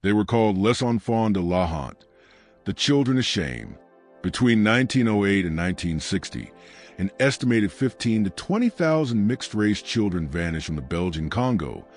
They were called Les Enfants de la Honte, the children of shame. Between 1908 and 1960, an estimated 15 to 20,000 mixed-race children vanished from the Belgian Congo,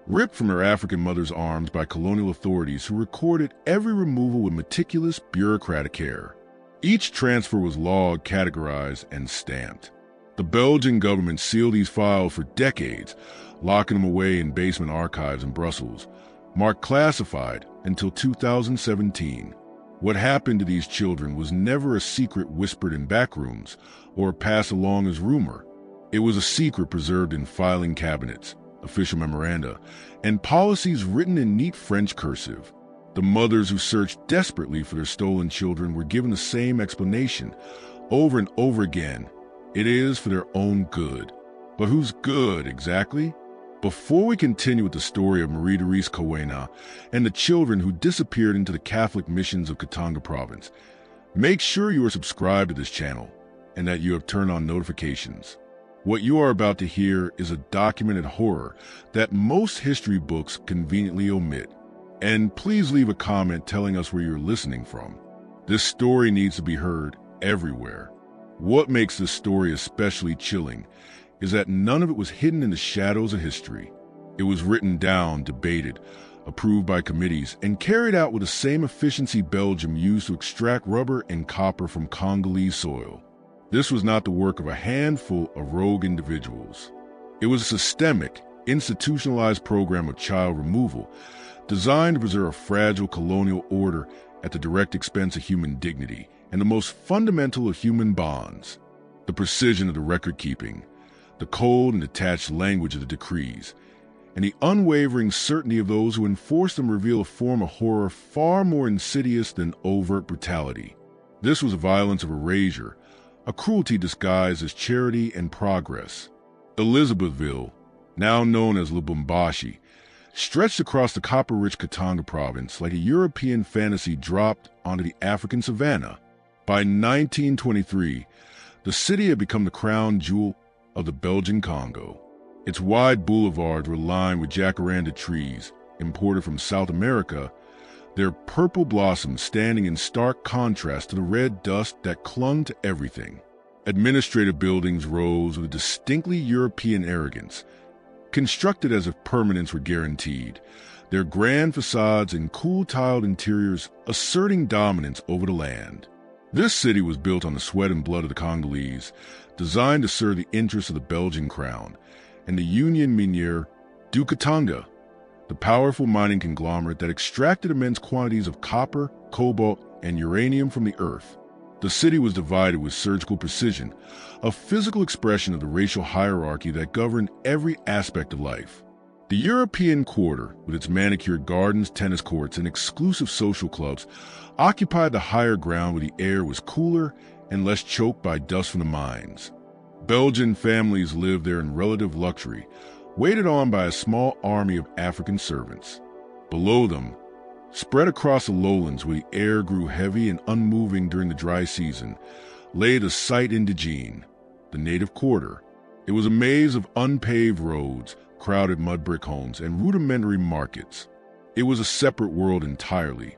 ripped from their African mother's arms by colonial authorities who recorded every removal with meticulous bureaucratic care. Each transfer was logged, categorized, and stamped. The Belgian government sealed these files for decades, locking them away in basement archives in Brussels, marked classified until 2017. What happened to these children was never a secret whispered in backrooms or passed along as rumor. It was a secret preserved in filing cabinets, official memoranda, and policies written in neat French cursive. The mothers who searched desperately for their stolen children were given the same explanation over and over again. It is for their own good. But whose good exactly? Before we continue with the story of Marie-Therese Kawena and the children who disappeared into the Catholic missions of Katanga province, make sure you are subscribed to this channel and that you have turned on notifications. What you are about to hear is a documented horror that most history books conveniently omit. And please leave a comment telling us where you're listening from. This story needs to be heard everywhere. What makes this story especially chilling is that none of it was hidden in the shadows of history. It was written down, debated, approved by committees, and carried out with the same efficiency Belgium used to extract rubber and copper from Congolese soil. This was not the work of a handful of rogue individuals. It was a systemic, institutionalized program of child removal designed to preserve a fragile colonial order at the direct expense of human dignity and the most fundamental of human bonds, the precision of the record-keeping, the cold and detached language of the decrees, and the unwavering certainty of those who enforce them reveal a form of horror far more insidious than overt brutality. This was a violence of erasure, a cruelty disguised as charity and progress. Elizabethville, now known as Lubumbashi, stretched across the copper-rich Katanga province like a European fantasy dropped onto the African savanna. By 1923, the city had become the crown jewel of the Belgian Congo. Its wide boulevards were lined with jacaranda trees imported from South America, their purple blossoms standing in stark contrast to the red dust that clung to everything. Administrative buildings rose with a distinctly European arrogance, constructed as if permanence were guaranteed, their grand facades and cool tiled interiors asserting dominance over the land. This city was built on the sweat and blood of the Congolese, designed to serve the interests of the Belgian crown and the Union Miniere du Katanga, the powerful mining conglomerate that extracted immense quantities of copper, cobalt, and uranium from the earth. The city was divided with surgical precision, a physical expression of the racial hierarchy that governed every aspect of life. The European quarter, with its manicured gardens, tennis courts, and exclusive social clubs, occupied the higher ground where the air was cooler and less choked by dust from the mines. Belgian families lived there in relative luxury, waited on by a small army of African servants. Below them, spread across the lowlands where the air grew heavy and unmoving during the dry season, lay the site indigene, the native quarter. It was a maze of unpaved roads, crowded mud brick homes, and rudimentary markets. It was a separate world entirely,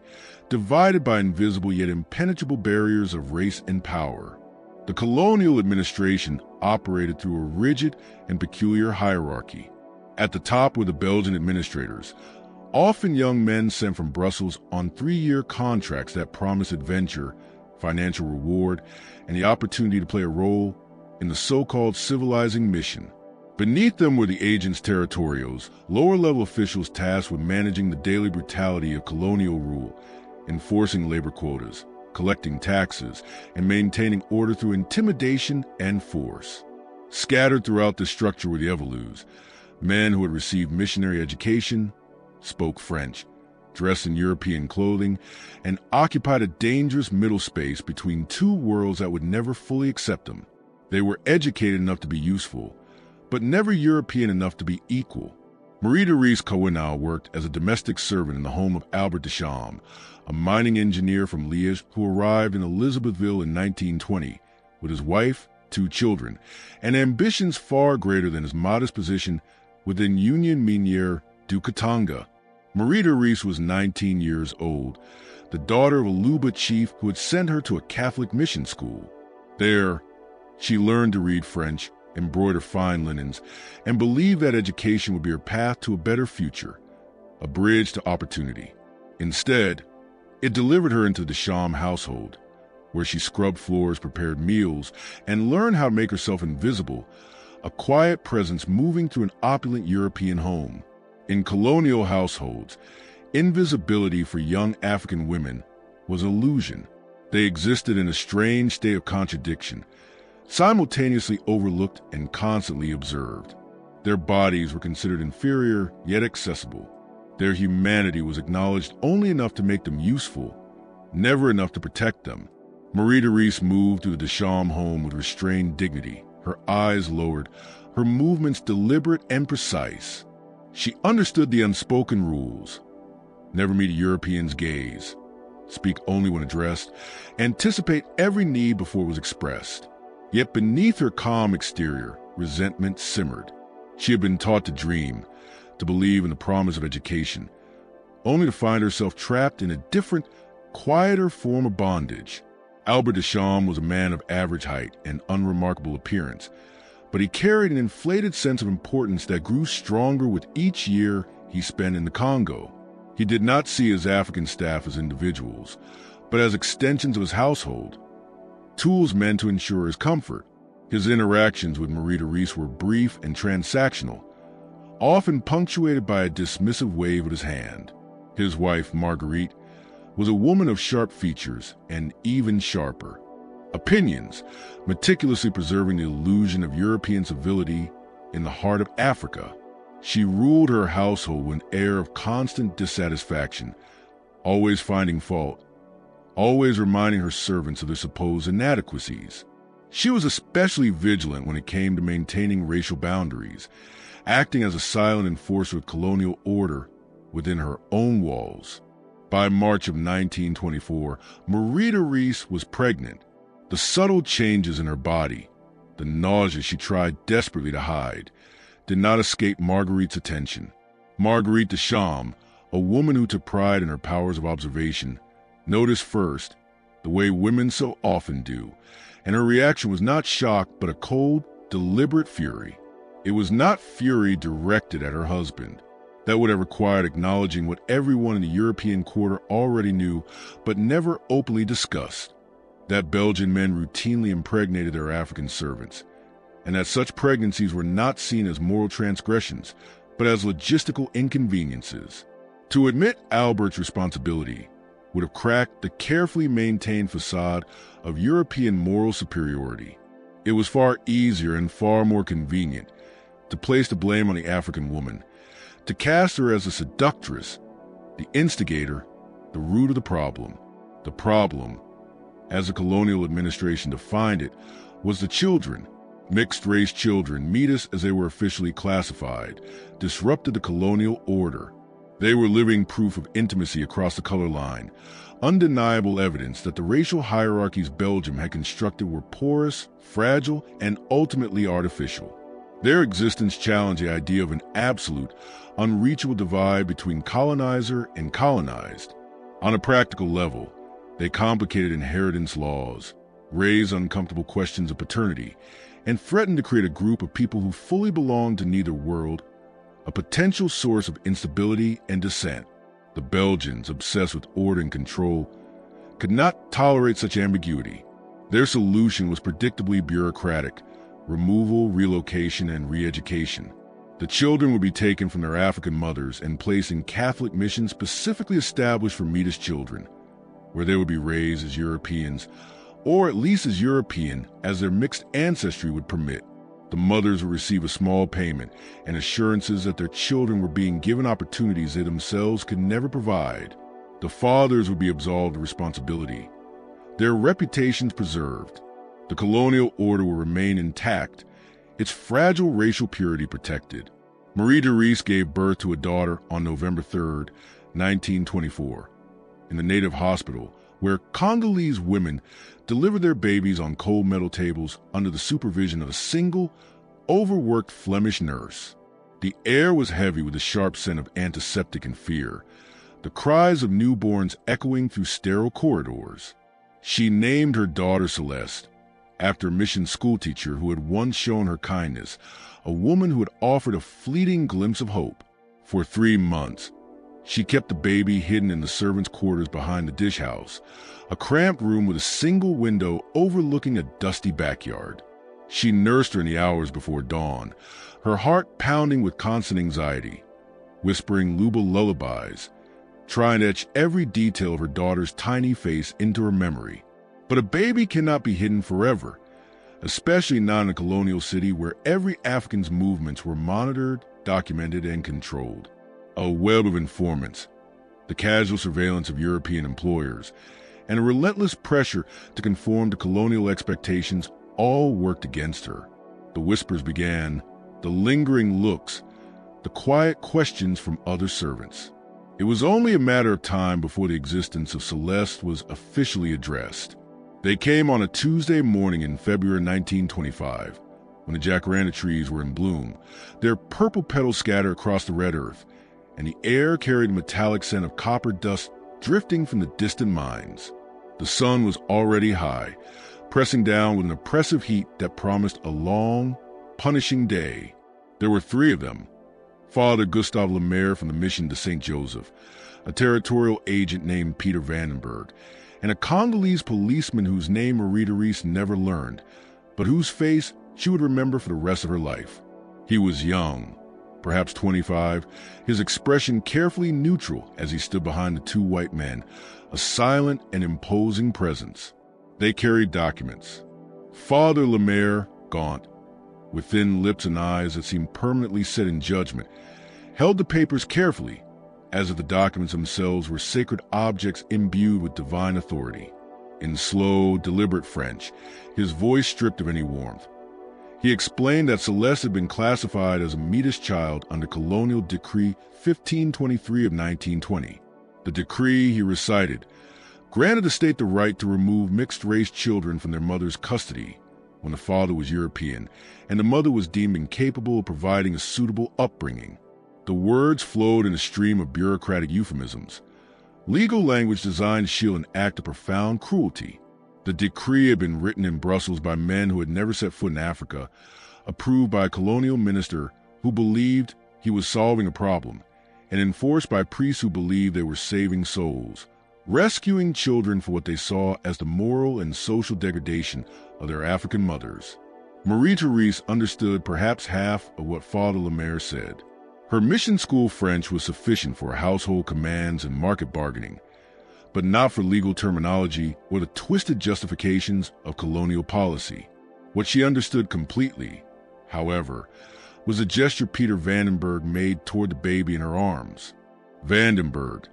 divided by invisible yet impenetrable barriers of race and power. The colonial administration operated through a rigid and peculiar hierarchy. At the top were the Belgian administrators, often young men sent from Brussels on 3-year contracts that promised adventure, financial reward, and the opportunity to play a role in the so-called civilizing mission. Beneath them were the agents territorials, lower-level officials tasked with managing the daily brutality of colonial rule, enforcing labor quotas, collecting taxes, and maintaining order through intimidation and force. Scattered throughout this structure were the Evolus, men who had received missionary education, spoke French, dressed in European clothing, and occupied a dangerous middle space between two worlds that would never fully accept them. They were educated enough to be useful, but never European enough to be equal. Marie-Therese Colonial worked as a domestic servant in the home of Albert Deschamps, a mining engineer from Liège who arrived in Elizabethville in 1920 with his wife, 2 children, and ambitions far greater than his modest position within Union Miniere du Katanga. Marita Reese was 19 years old, the daughter of a Luba chief who had sent her to a Catholic mission school. There, she learned to read French, embroider fine linens, and believed that education would be her path to a better future, a bridge to opportunity. Instead, it delivered her into the Sham household, where she scrubbed floors, prepared meals, and learned how to make herself invisible, a quiet presence moving through an opulent European home. In colonial households, invisibility for young African women was an illusion. They existed in a strange state of contradiction, simultaneously overlooked and constantly observed. Their bodies were considered inferior, yet accessible. Their humanity was acknowledged only enough to make them useful, never enough to protect them. Marita Reese moved through the Desham home with restrained dignity, her eyes lowered, her movements deliberate and precise. She understood the unspoken rules: never meet a European's gaze, speak only when addressed, anticipate every need before it was expressed. Yet beneath her calm exterior, resentment simmered. She had been taught to dream, to believe in the promise of education, only to find herself trapped in a different, quieter form of bondage. Albert Desham was a man of average height and unremarkable appearance, but he carried an inflated sense of importance that grew stronger with each year he spent in the Congo. He did not see his African staff as individuals, but as extensions of his household, tools meant to ensure his comfort. His interactions with Marita Reese were brief and transactional, often punctuated by a dismissive wave of his hand. His wife, Marguerite, was a woman of sharp features and even sharper opinions, meticulously preserving the illusion of European civility in the heart of Africa. She ruled her household with an air of constant dissatisfaction, always finding fault, always reminding her servants of their supposed inadequacies. She was especially vigilant when it came to maintaining racial boundaries, acting as a silent enforcer of colonial order within her own walls. By March of 1924, Marita Reese was pregnant. The subtle changes in her body, the nausea she tried desperately to hide, did not escape Marguerite's attention. Marguerite Desham, a woman who took pride in her powers of observation, noticed first, the way women so often do, and her reaction was not shock but a cold, deliberate fury. It was not fury directed at her husband. That would have required acknowledging what everyone in the European quarter already knew but never openly discussed: that Belgian men routinely impregnated their African servants, and that such pregnancies were not seen as moral transgressions, but as logistical inconveniences. To admit Albert's responsibility would have cracked the carefully maintained facade of European moral superiority. It was far easier and far more convenient to place the blame on the African woman, to cast her as a seductress, the instigator, the root of the problem. The problem, as the colonial administration defined it, was the children. Mixed-race children, metis as they were officially classified, disrupted the colonial order. They were living proof of intimacy across the color line, undeniable evidence that the racial hierarchies Belgium had constructed were porous, fragile, and ultimately artificial. Their existence challenged the idea of an absolute, unreachable divide between colonizer and colonized. On a practical level, they complicated inheritance laws, raised uncomfortable questions of paternity, and threatened to create a group of people who fully belonged to neither world, a potential source of instability and dissent. The Belgians, obsessed with order and control, could not tolerate such ambiguity. Their solution was predictably bureaucratic: removal, relocation, and re-education. The children would be taken from their African mothers and placed in Catholic missions specifically established for Metis children, where they would be raised as Europeans, or at least as European as their mixed ancestry would permit. The mothers would receive a small payment and assurances that their children were being given opportunities they themselves could never provide. The fathers would be absolved of responsibility, their reputations preserved. The colonial order will remain intact, its fragile racial purity protected. Marita Reese gave birth to a daughter on November 3, 1924, in the native hospital, where Congolese women delivered their babies on cold metal tables under the supervision of a single, overworked Flemish nurse. The air was heavy with the sharp scent of antiseptic and fear, the cries of newborns echoing through sterile corridors. She named her daughter Celeste, after a mission schoolteacher who had once shown her kindness, a woman who had offered a fleeting glimpse of hope. For 3 months, she kept the baby hidden in the servants' quarters behind the dish house, a cramped room with a single window overlooking a dusty backyard. She nursed her in the hours before dawn, her heart pounding with constant anxiety, whispering lullabies, trying to etch every detail of her daughter's tiny face into her memory. But a baby cannot be hidden forever, especially not in a colonial city where every African's movements were monitored, documented, and controlled. A web of informants, the casual surveillance of European employers, and a relentless pressure to conform to colonial expectations all worked against her. The whispers began, the lingering looks, the quiet questions from other servants. It was only a matter of time before the existence of Celeste was officially addressed. They came on a Tuesday morning in February 1925, when the jacaranda trees were in bloom, their purple petals scattered across the red earth, and the air carried a metallic scent of copper dust drifting from the distant mines. The sun was already high, pressing down with an oppressive heat that promised a long, punishing day. There were 3 of them: Father Gustave Lemaire from the mission to St. Joseph, a territorial agent named Peter Vandenberg, and a Congolese policeman whose name Marie-Therese never learned, but whose face she would remember for the rest of her life. He was young, perhaps 25, his expression carefully neutral as he stood behind the 2 white men, a silent and imposing presence. They carried documents. Father Lemaire, gaunt, with thin lips and eyes that seemed permanently set in judgment, held the papers carefully, as if the documents themselves were sacred objects imbued with divine authority. In slow, deliberate French, his voice stripped of any warmth, he explained that Celeste had been classified as a Metis child under Colonial Decree 1523 of 1920. The decree, he recited, granted the state the right to remove mixed-race children from their mother's custody when the father was European and the mother was deemed incapable of providing a suitable upbringing. The words flowed in a stream of bureaucratic euphemisms, legal language designed to shield an act of profound cruelty. The decree had been written in Brussels by men who had never set foot in Africa, approved by a colonial minister who believed he was solving a problem, and enforced by priests who believed they were saving souls, rescuing children for what they saw as the moral and social degradation of their African mothers. Marie-Therese understood perhaps half of what Father Lemaire said. Her mission school French was sufficient for household commands and market bargaining, but not for legal terminology or the twisted justifications of colonial policy. What she understood completely, however, was a gesture Peter Vandenberg made toward the baby in her arms. Vandenberg,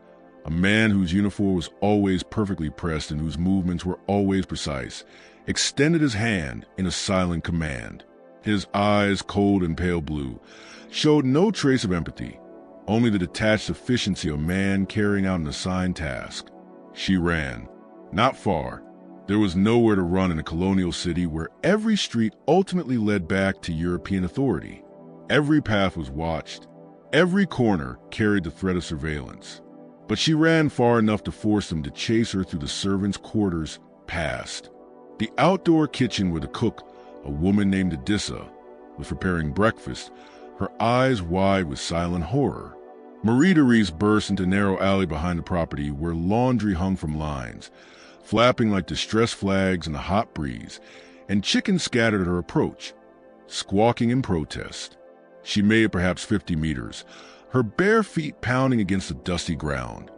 a man whose uniform was always perfectly pressed and whose movements were always precise, extended his hand in a silent command. His eyes, cold and pale blue, showed no trace of empathy, only the detached efficiency of a man carrying out an assigned task. She ran. Not far. There was nowhere to run in a colonial city where every street ultimately led back to European authority. Every path was watched. Every corner carried the threat of surveillance. But she ran far enough to force them to chase her through the servants' quarters past. The outdoor kitchen where the cook, a woman named Adissa, was preparing breakfast, her eyes wide with silent horror. Marie-Therese burst into a narrow alley behind the property where laundry hung from lines, flapping like distress flags in the hot breeze, and chickens scattered at her approach, squawking in protest. She made perhaps 50 meters, her bare feet pounding against the dusty ground.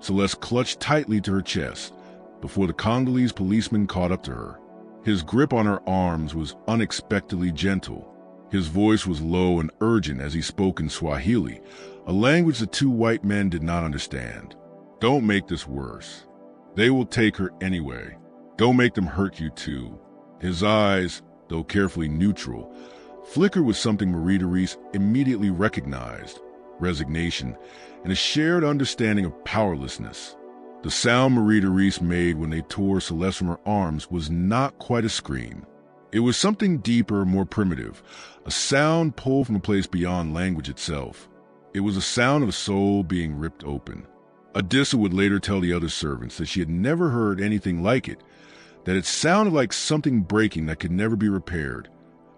Celeste clutched tightly to her chest before the Congolese policeman caught up to her. His grip on her arms was unexpectedly gentle. His voice was low and urgent as he spoke in Swahili, a language the 2 white men did not understand. Don't make this worse. They will take her anyway. Don't make them hurt you too. His eyes, though carefully neutral, flickered with something Marie-Therese immediately recognized: resignation and a shared understanding of powerlessness. The sound Marie-Therese made when they tore Celeste from her arms was not quite a scream. It was something deeper, more primitive, a sound pulled from a place beyond language itself. It was a sound of a soul being ripped open. Adissa would later tell the other servants that she had never heard anything like it, that it sounded like something breaking that could never be repaired,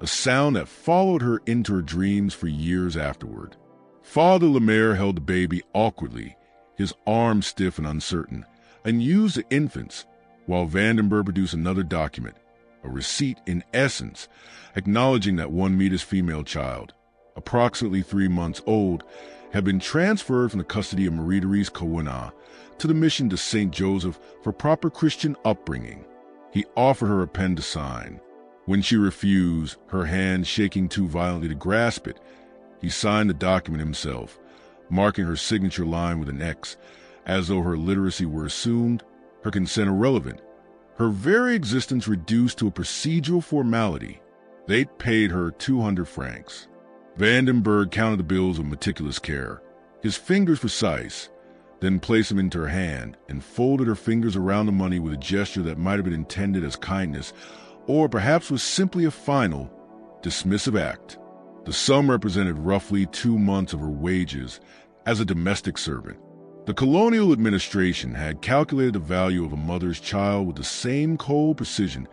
a sound that followed her into her dreams for years afterward. Father Lemaire held the baby awkwardly, his arms stiff and uncertain, and used the infants, while Vandenberg produced another document, a receipt in essence, acknowledging that one Metis female child, approximately 3 months old, had been transferred from the custody of Marie-Therese Colonial to the mission to St. Joseph for proper Christian upbringing. He offered her a pen to sign. When she refused, her hand shaking too violently to grasp it, he signed the document himself, marking her signature line with an X, as though her literacy were assumed, her consent irrelevant, her very existence reduced to a procedural formality. They'd paid her 200 francs. Vandenberg counted the bills with meticulous care, his fingers precise, then placed them into her hand and folded her fingers around the money with a gesture that might have been intended as kindness, or perhaps was simply a final, dismissive act. The sum represented roughly 2 months of her wages as a domestic servant. The colonial administration had calculated the value of a mother's child with the same cold precision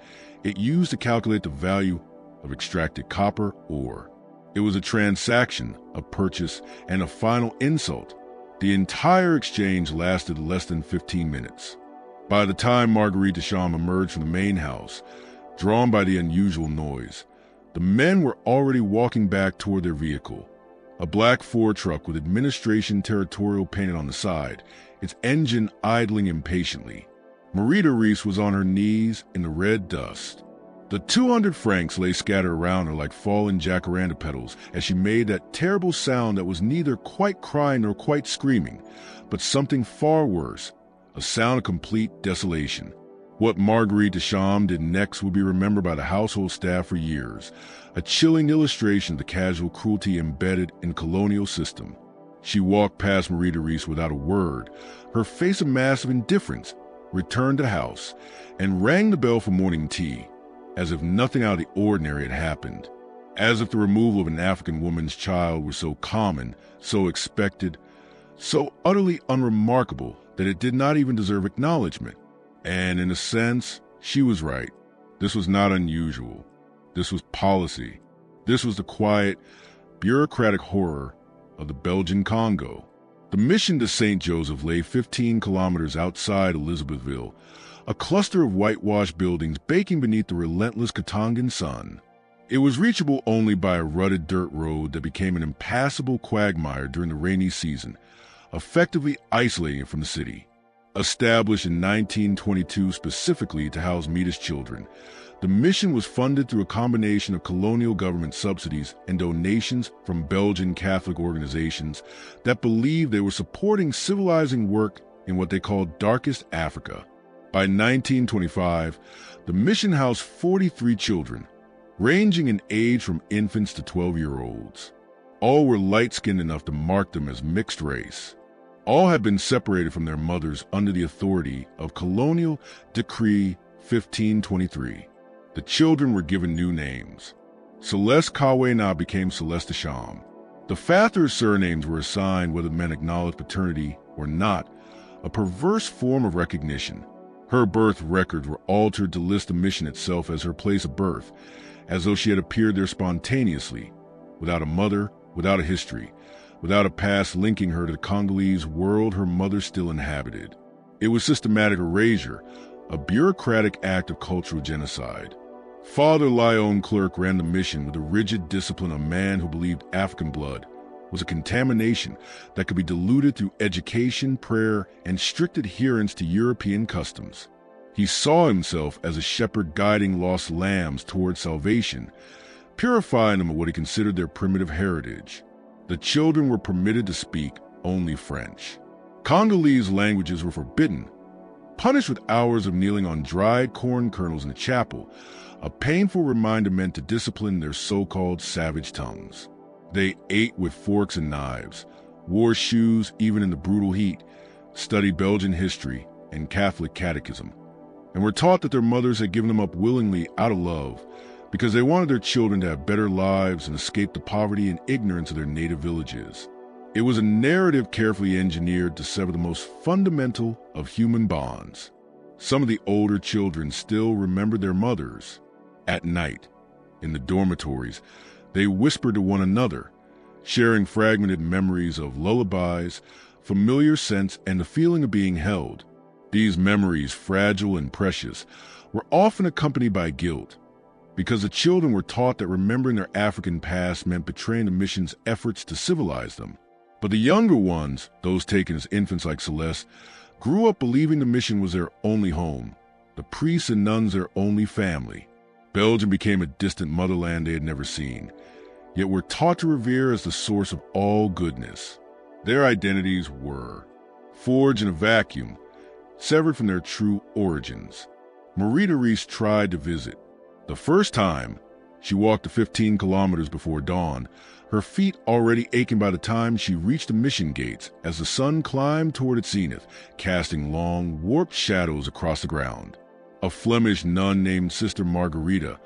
it used to calculate the value of extracted copper ore. It was a transaction, a purchase, and a final insult. The entire exchange lasted less than 15 minutes. By the time Marguerite Deschamps emerged from the main house, drawn by the unusual noise, the men were already walking back toward their vehicle, a black Ford truck with administration territorial painted on the side, its engine idling impatiently. Marie-Therese was on her knees in the red dust. The 200 francs lay scattered around her like fallen jacaranda petals as she made that terrible sound that was neither quite crying nor quite screaming, but something far worse, a sound of complete desolation. What Marguerite Deschamps did next would be remembered by the household staff for years, a chilling illustration of the casual cruelty embedded in the colonial system. She walked past Marie-Therese without a word, her face a mask of indifference, returned to the house, and rang the bell for morning tea, as if nothing out of the ordinary had happened, as if the removal of an African woman's child were so common, so expected, so utterly unremarkable that it did not even deserve acknowledgement. And in a sense, she was right. This was not unusual. This was policy. This was the quiet, bureaucratic horror of the Belgian Congo. The mission to St. Joseph lay 15 kilometers outside Elizabethville, a cluster of whitewashed buildings baking beneath the relentless Katangan sun. It was reachable only by a rutted dirt road that became an impassable quagmire during the rainy season, effectively isolating it from the city. Established in 1922 specifically to house Metis children, the mission was funded through a combination of colonial government subsidies and donations from Belgian Catholic organizations that believed they were supporting civilizing work in what they called Darkest Africa. By 1925, the mission housed 43 children, ranging in age from infants to 12-year-olds. All were light-skinned enough to mark them as mixed race. All had been separated from their mothers under the authority of Colonial Decree 1523. The children were given new names. Celeste Kawena became Celeste Deschamps. The father's surnames were assigned whether men acknowledged paternity or not, a perverse form of recognition. Her birth records were altered to list the mission itself as her place of birth, as though she had appeared there spontaneously, without a mother, without a history, without a past linking her to the Congolese world her mother still inhabited. It was systematic erasure, a bureaucratic act of cultural genocide. Father Lyon Clerc ran the mission with the rigid discipline of a man who believed African blood was a contamination that could be diluted through education, prayer, and strict adherence to European customs. He saw himself as a shepherd guiding lost lambs toward salvation, purifying them of what he considered their primitive heritage. The children were permitted to speak only French. Congolese languages were forbidden, punished with hours of kneeling on dried corn kernels in the chapel, a painful reminder meant to discipline their so-called savage tongues. They ate with forks and knives, wore shoes even in the brutal heat, studied Belgian history and Catholic catechism, and were taught that their mothers had given them up willingly out of love, because they wanted their children to have better lives and escape the poverty and ignorance of their native villages. It was a narrative carefully engineered to sever the most fundamental of human bonds. Some of the older children still remembered their mothers. At night, in the dormitories, they whispered to one another, sharing fragmented memories of lullabies, familiar scents, and the feeling of being held. These memories, fragile and precious, were often accompanied by guilt, because the children were taught that remembering their African past meant betraying the mission's efforts to civilize them. But the younger ones, those taken as infants like Celeste, grew up believing the mission was their only home, the priests and nuns their only family. Belgium became a distant motherland they had never seen, yet were taught to revere as the source of all goodness. Their identities were forged in a vacuum, severed from their true origins. Marie-Therese tried to visit. The first time, she walked the 15 kilometers before dawn, her feet already aching by the time she reached the mission gates as the sun climbed toward its zenith, casting long, warped shadows across the ground. A Flemish nun named Sister Margarita,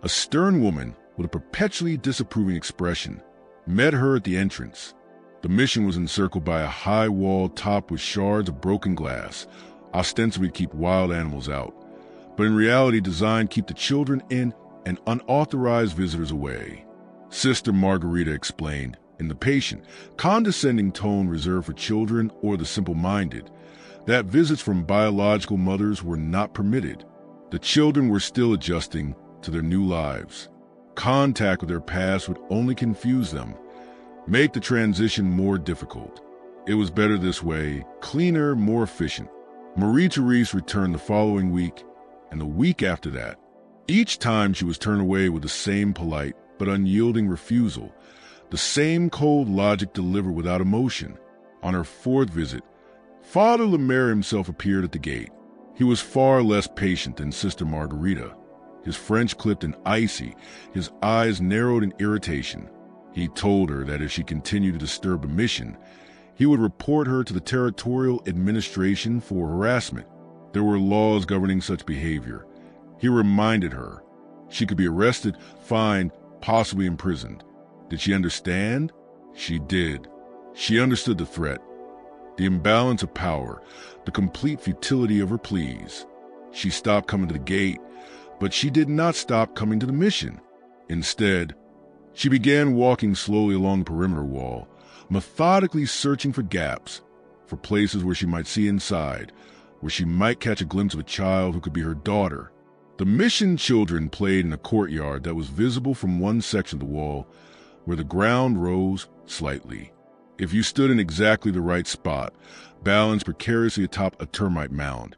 a stern woman with a perpetually disapproving expression, met her at the entrance. The mission was encircled by a high wall topped with shards of broken glass, ostensibly to keep wild animals out, but in reality designed to keep the children in and unauthorized visitors away. Sister Margarita explained, in the patient, condescending tone reserved for children or the simple-minded, that visits from biological mothers were not permitted. The children were still adjusting to their new lives. Contact with their past would only confuse them, make the transition more difficult. It was better this way, cleaner, more efficient. Marie-Therese returned the following week, and the week after that. Each time she was turned away with the same polite but unyielding refusal, the same cold logic delivered without emotion. On her fourth visit, Father Lemaire himself appeared at the gate. He was far less patient than Sister Margarita. His French clipped and icy, his eyes narrowed in irritation. He told her that if she continued to disturb the mission, he would report her to the territorial administration for harassment. There were laws governing such behavior. He reminded her she could be arrested, fined, possibly imprisoned. Did she understand? She did. She understood the threat, the imbalance of power, the complete futility of her pleas. She stopped coming to the gate, but she did not stop coming to the mission. Instead, she began walking slowly along the perimeter wall, methodically searching for gaps, for places where she might see inside, where she might catch a glimpse of a child who could be her daughter. The mission children played in a courtyard that was visible from one section of the wall, where the ground rose slightly. If you stood in exactly the right spot, balanced precariously atop a termite mound,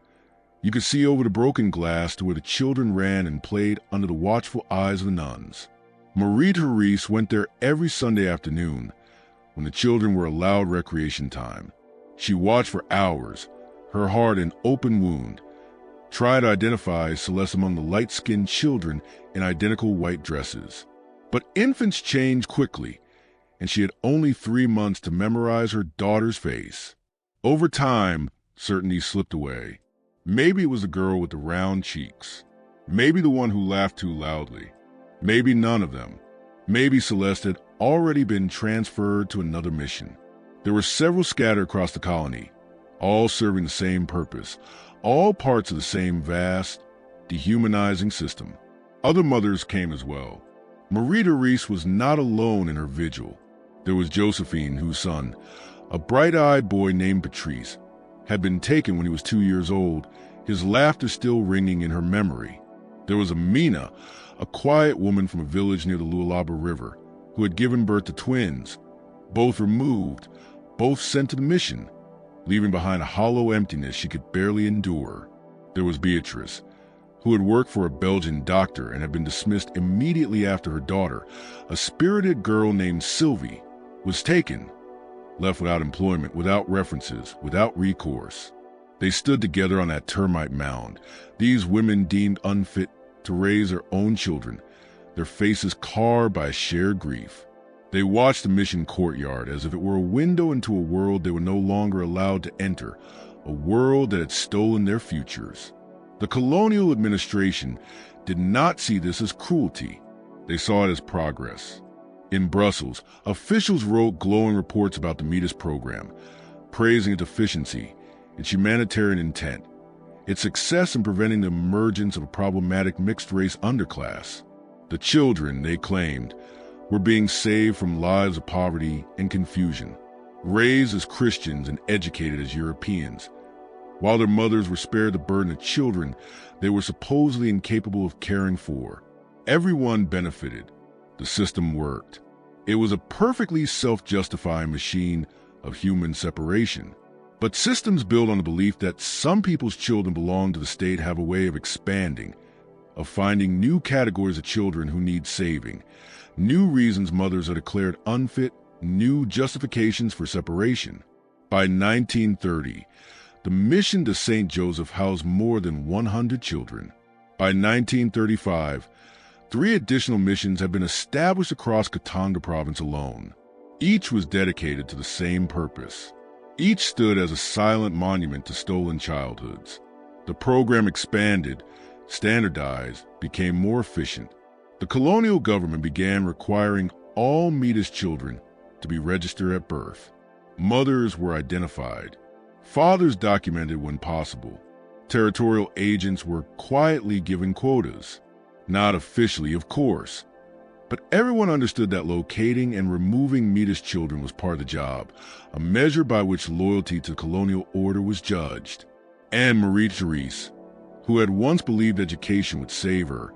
you could see over the broken glass to where the children ran and played under the watchful eyes of the nuns. Marie-Therese went there every Sunday afternoon, when the children were allowed recreation time. She watched for hours, her heart an open wound, tried to identify Celeste among the light-skinned children in identical white dresses. But infants change quickly, and she had only 3 months to memorize her daughter's face. Over time, certainty slipped away. Maybe it was the girl with the round cheeks. Maybe the one who laughed too loudly. Maybe none of them. Maybe Celeste had already been transferred to another mission. There were several scattered across the colony, all serving the same purpose, all parts of the same vast, dehumanizing system. Other mothers came as well. Marie-Therese was not alone in her vigil. There was Josephine, whose son, a bright-eyed boy named Patrice, had been taken when he was 2 years old, his laughter still ringing in her memory. There was Amina, a quiet woman from a village near the Lualaba River, who had given birth to twins, both removed, both sent to the mission, leaving behind a hollow emptiness she could barely endure. There was Beatrice, who had worked for a Belgian doctor and had been dismissed immediately after her daughter, a spirited girl named Sylvie, was taken, left without employment, without references, without recourse. They stood together on that termite mound, these women deemed unfit to raise their own children, their faces carved by a shared grief. They watched the mission courtyard as if it were a window into a world they were no longer allowed to enter, a world that had stolen their futures. The colonial administration did not see this as cruelty. They saw it as progress. In Brussels, officials wrote glowing reports about the Matei Program, praising its efficiency, its humanitarian intent, its success in preventing the emergence of a problematic mixed-race underclass. The children, they claimed, were being saved from lives of poverty and confusion, raised as Christians and educated as Europeans. While their mothers were spared the burden of children they were supposedly incapable of caring for. Everyone benefited. The system worked. It was a perfectly self-justifying machine of human separation. But systems built on the belief that some people's children belong to the state have a way of expanding, of finding new categories of children who need saving, new reasons mothers are declared unfit, new justifications for separation. By 1930, the mission to St. Joseph housed more than 100 children. By 1935, 3 additional missions had been established across Katanga province alone. Each was dedicated to the same purpose. Each stood as a silent monument to stolen childhoods. The program expanded, standardized, became more efficient. The colonial government began requiring all Matei's children to be registered at birth. Mothers were identified. Fathers documented when possible. Territorial agents were quietly given quotas. Not officially, of course. But everyone understood that locating and removing Matei's children was part of the job, a measure by which loyalty to the colonial order was judged. And Marie-Therese, who had once believed education would save her,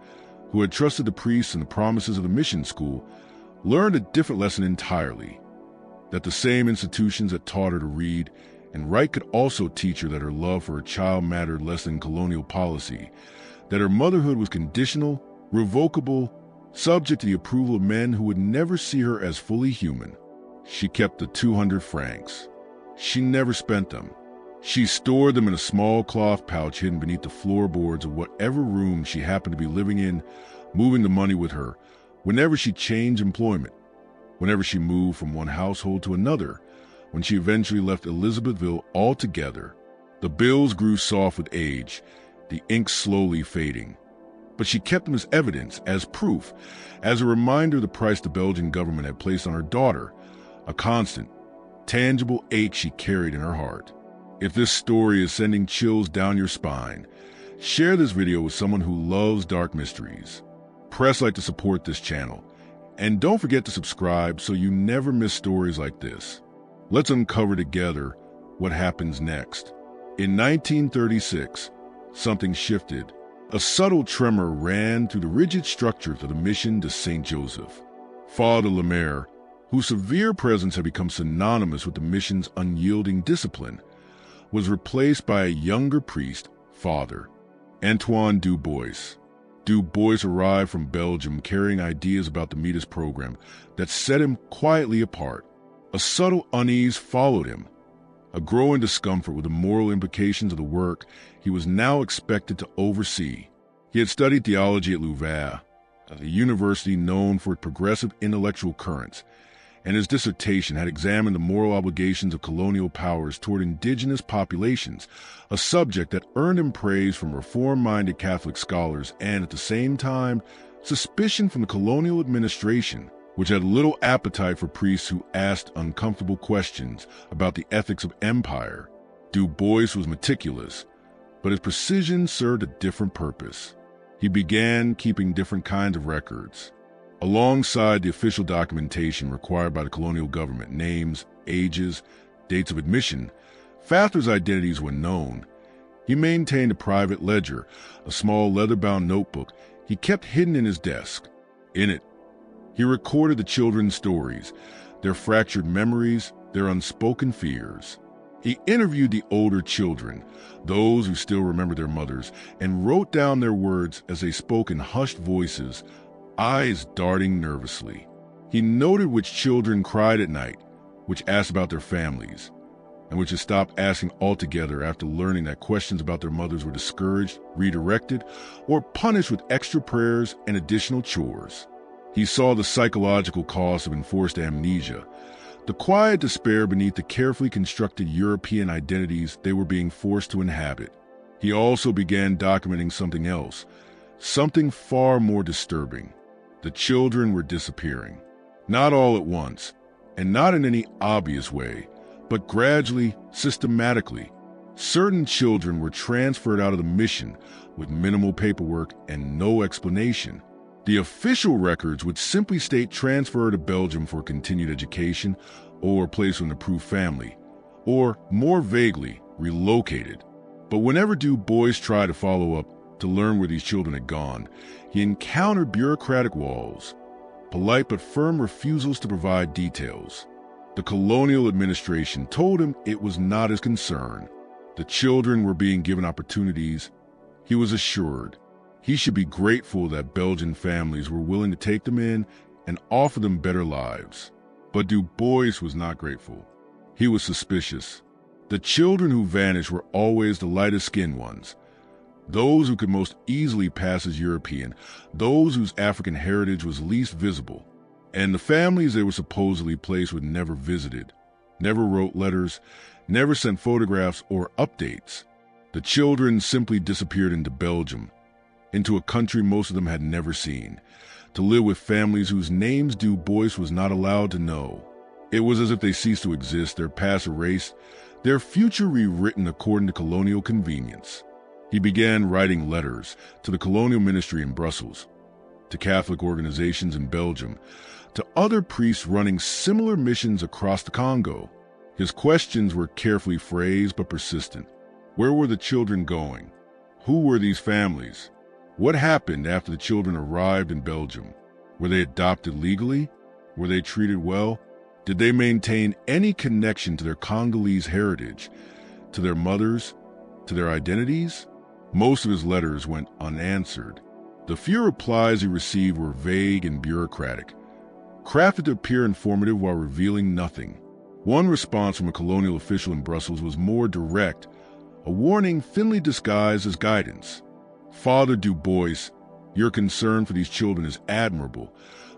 who had trusted the priests and the promises of the mission school, learned a different lesson entirely, that the same institutions that taught her to read and write could also teach her that her love for her child mattered less than colonial policy, that her motherhood was conditional, revocable, subject to the approval of men who would never see her as fully human. She kept the 200 francs. She never spent them. She stored them in a small cloth pouch hidden beneath the floorboards of whatever room she happened to be living in, moving the money with her whenever she changed employment, whenever she moved from one household to another, when she eventually left Elizabethville altogether. The bills grew soft with age, the ink slowly fading. But she kept them as evidence, as proof, as a reminder of the price the Belgian government had placed on her daughter, a constant, tangible ache she carried in her heart. If this story is sending chills down your spine, share this video with someone who loves dark mysteries. Press like to support this channel, and don't forget to subscribe so you never miss stories like this. Let's uncover together what happens next. In 1936, something shifted. A subtle tremor ran through the rigid structures of the mission to St. Joseph. Father Lemaire, whose severe presence had become synonymous with the mission's unyielding discipline, was replaced by a younger priest, Father Antoine Dubois. Dubois arrived from Belgium carrying ideas about the Matei Program that set him quietly apart. A subtle unease followed him, a growing discomfort with the moral implications of the work he was now expected to oversee. He had studied theology at Louvain, a university known for its progressive intellectual currents, and his dissertation had examined the moral obligations of colonial powers toward indigenous populations, a subject that earned him praise from reform-minded Catholic scholars and, at the same time, suspicion from the colonial administration, which had little appetite for priests who asked uncomfortable questions about the ethics of empire. Dubois was meticulous, but his precision served a different purpose. He began keeping different kinds of records. Alongside the official documentation required by the colonial government, names, ages, dates of admission, Father's identities were known. He maintained a private ledger, a small leather-bound notebook he kept hidden in his desk. In it, he recorded the children's stories, their fractured memories, their unspoken fears. He interviewed the older children, those who still remember their mothers, and wrote down their words as they spoke in hushed voices, eyes darting nervously. He noted which children cried at night, which asked about their families, and which had stopped asking altogether after learning that questions about their mothers were discouraged, redirected, or punished with extra prayers and additional chores. He saw the psychological cost of enforced amnesia, the quiet despair beneath the carefully constructed European identities they were being forced to inhabit. He also began documenting something else, something far more disturbing. The children were disappearing. Not all at once, and not in any obvious way, but gradually, systematically. Certain children were transferred out of the mission with minimal paperwork and no explanation. The official records would simply state transfer to Belgium for continued education or placed with an approved family, or more vaguely, relocated. But whenever Du Bois tried to follow up to learn where these children had gone, he encountered bureaucratic walls, polite but firm refusals to provide details. The colonial administration told him it was not his concern. The children were being given opportunities. He was assured he should be grateful that Belgian families were willing to take them in and offer them better lives. But Du Bois was not grateful. He was suspicious. The children who vanished were always the lightest-skinned ones, those who could most easily pass as European, those whose African heritage was least visible. And the families they were supposedly placed with never visited, never wrote letters, never sent photographs or updates. The children simply disappeared into Belgium, into a country most of them had never seen, to live with families whose names Du Bois was not allowed to know. It was as if they ceased to exist, their past erased, their future rewritten according to colonial convenience. He began writing letters to the colonial ministry in Brussels, to Catholic organizations in Belgium, to other priests running similar missions across the Congo. His questions were carefully phrased but persistent. Where were the children going? Who were these families? What happened after the children arrived in Belgium? Were they adopted legally? Were they treated well? Did they maintain any connection to their Congolese heritage, to their mothers, to their identities? Most of his letters went unanswered. The few replies he received were vague and bureaucratic, crafted to appear informative while revealing nothing. One response from a colonial official in Brussels was more direct, a warning thinly disguised as guidance. Father Du Bois, your concern for these children is admirable,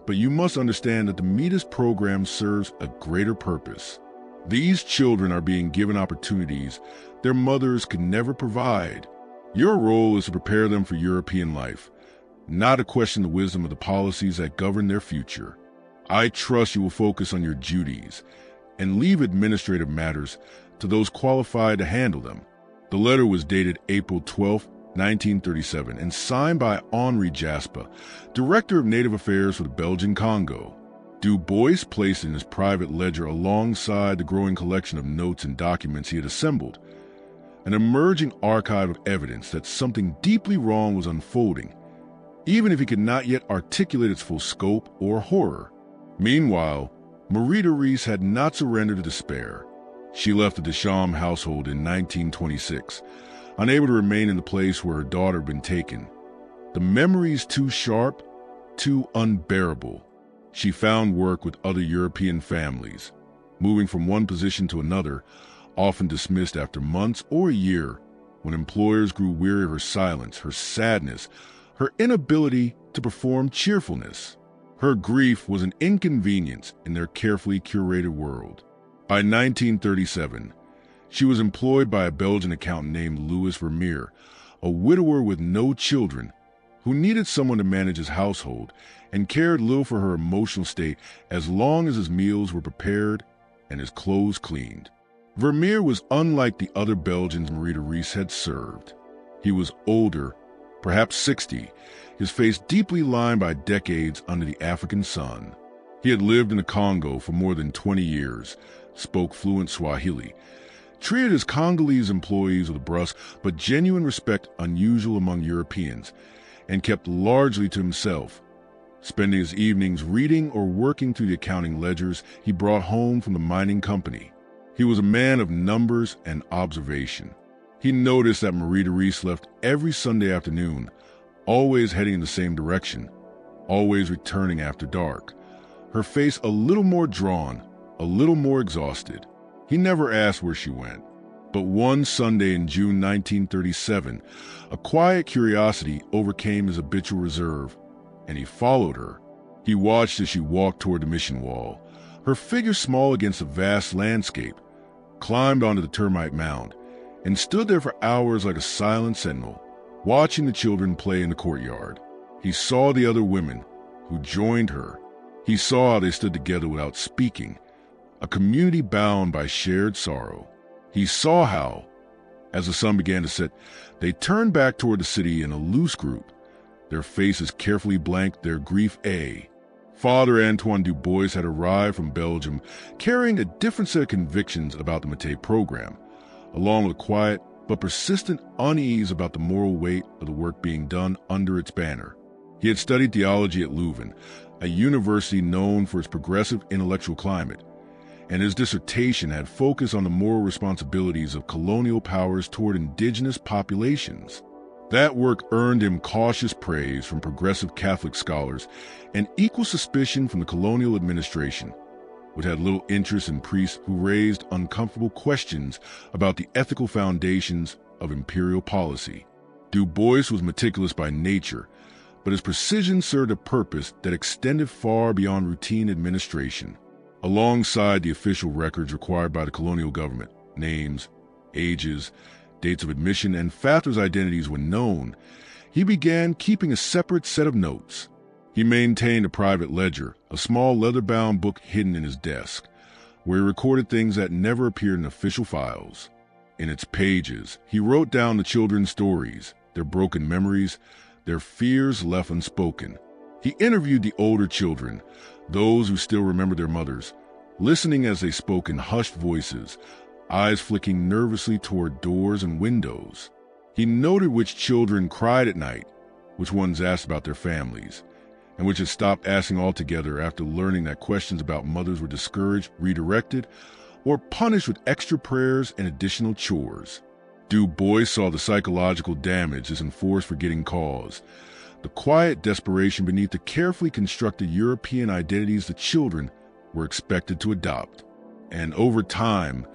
but you must understand that the Matei Program serves a greater purpose. These children are being given opportunities their mothers could never provide. Your role is to prepare them for European life, not to question the wisdom of the policies that govern their future. I trust you will focus on your duties and leave administrative matters to those qualified to handle them. The letter was dated April 12, 1937, and signed by Henri Jasper, Director of Native Affairs for the Belgian Congo. Du Bois placed in his private ledger alongside the growing collection of notes and documents he had assembled, an emerging archive of evidence that something deeply wrong was unfolding, even if he could not yet articulate its full scope or horror. Meanwhile, Marie Therese had not surrendered to despair. She left the Deschamps household in 1926, unable to remain in the place where her daughter had been taken. The memories too sharp, too unbearable. She found work with other European families, moving from one position to another, often dismissed after months or a year, when employers grew weary of her silence, her sadness, her inability to perform cheerfulness. Her grief was an inconvenience in their carefully curated world. By 1937, she was employed by a Belgian accountant named Louis Vermeer, a widower with no children, who needed someone to manage his household and cared little for her emotional state as long as his meals were prepared and his clothes cleaned. Vermeer was unlike the other Belgians Marie Therese had served. He was older, perhaps 60, his face deeply lined by decades under the African sun. He had lived in the Congo for more than 20 years, spoke fluent Swahili, treated his Congolese employees with a brusque but genuine respect unusual among Europeans, and kept largely to himself, spending his evenings reading or working through the accounting ledgers he brought home from the mining company. He was a man of numbers and observation. He noticed that Marie Therese left every Sunday afternoon, always heading in the same direction, always returning after dark, her face a little more drawn, a little more exhausted. He never asked where she went. But one Sunday in June 1937, a quiet curiosity overcame his habitual reserve, and he followed her. He watched as she walked toward the mission wall, her figure small against the vast landscape, climbed onto the termite mound, and stood there for hours like a silent sentinel, watching the children play in the courtyard. He saw the other women who joined her. He saw how they stood together without speaking, a community bound by shared sorrow. He saw how, as the sun began to set, they turned back toward the city in a loose group, their faces carefully blanked, their grief a. Father Antoine Du Bois had arrived from Belgium carrying a different set of convictions about the Matei Program, along with quiet but persistent unease about the moral weight of the work being done under its banner. He had studied theology at Leuven, a university known for its progressive intellectual climate, and his dissertation had focused on the moral responsibilities of colonial powers toward indigenous populations. That work earned him cautious praise from progressive Catholic scholars and equal suspicion from the colonial administration, which had little interest in priests who raised uncomfortable questions about the ethical foundations of imperial policy. Du Bois was meticulous by nature, but his precision served a purpose that extended far beyond routine administration. Alongside the official records required by the colonial government, names, ages, dates of admission, and father's identities when known, he began keeping a separate set of notes. He maintained a private ledger, a small leather-bound book hidden in his desk, where he recorded things that never appeared in official files. In its pages, he wrote down the children's stories, their broken memories, their fears left unspoken. He interviewed the older children, those who still remembered their mothers, listening as they spoke in hushed voices, eyes flicking nervously toward doors and windows. He noted which children cried at night, which ones asked about their families, and which had stopped asking altogether after learning that questions about mothers were discouraged, redirected, or punished with extra prayers and additional chores. Du Bois saw the psychological damage this enforced forgetting caused, the quiet desperation beneath the carefully constructed European identities the children were expected to adopt. And over time,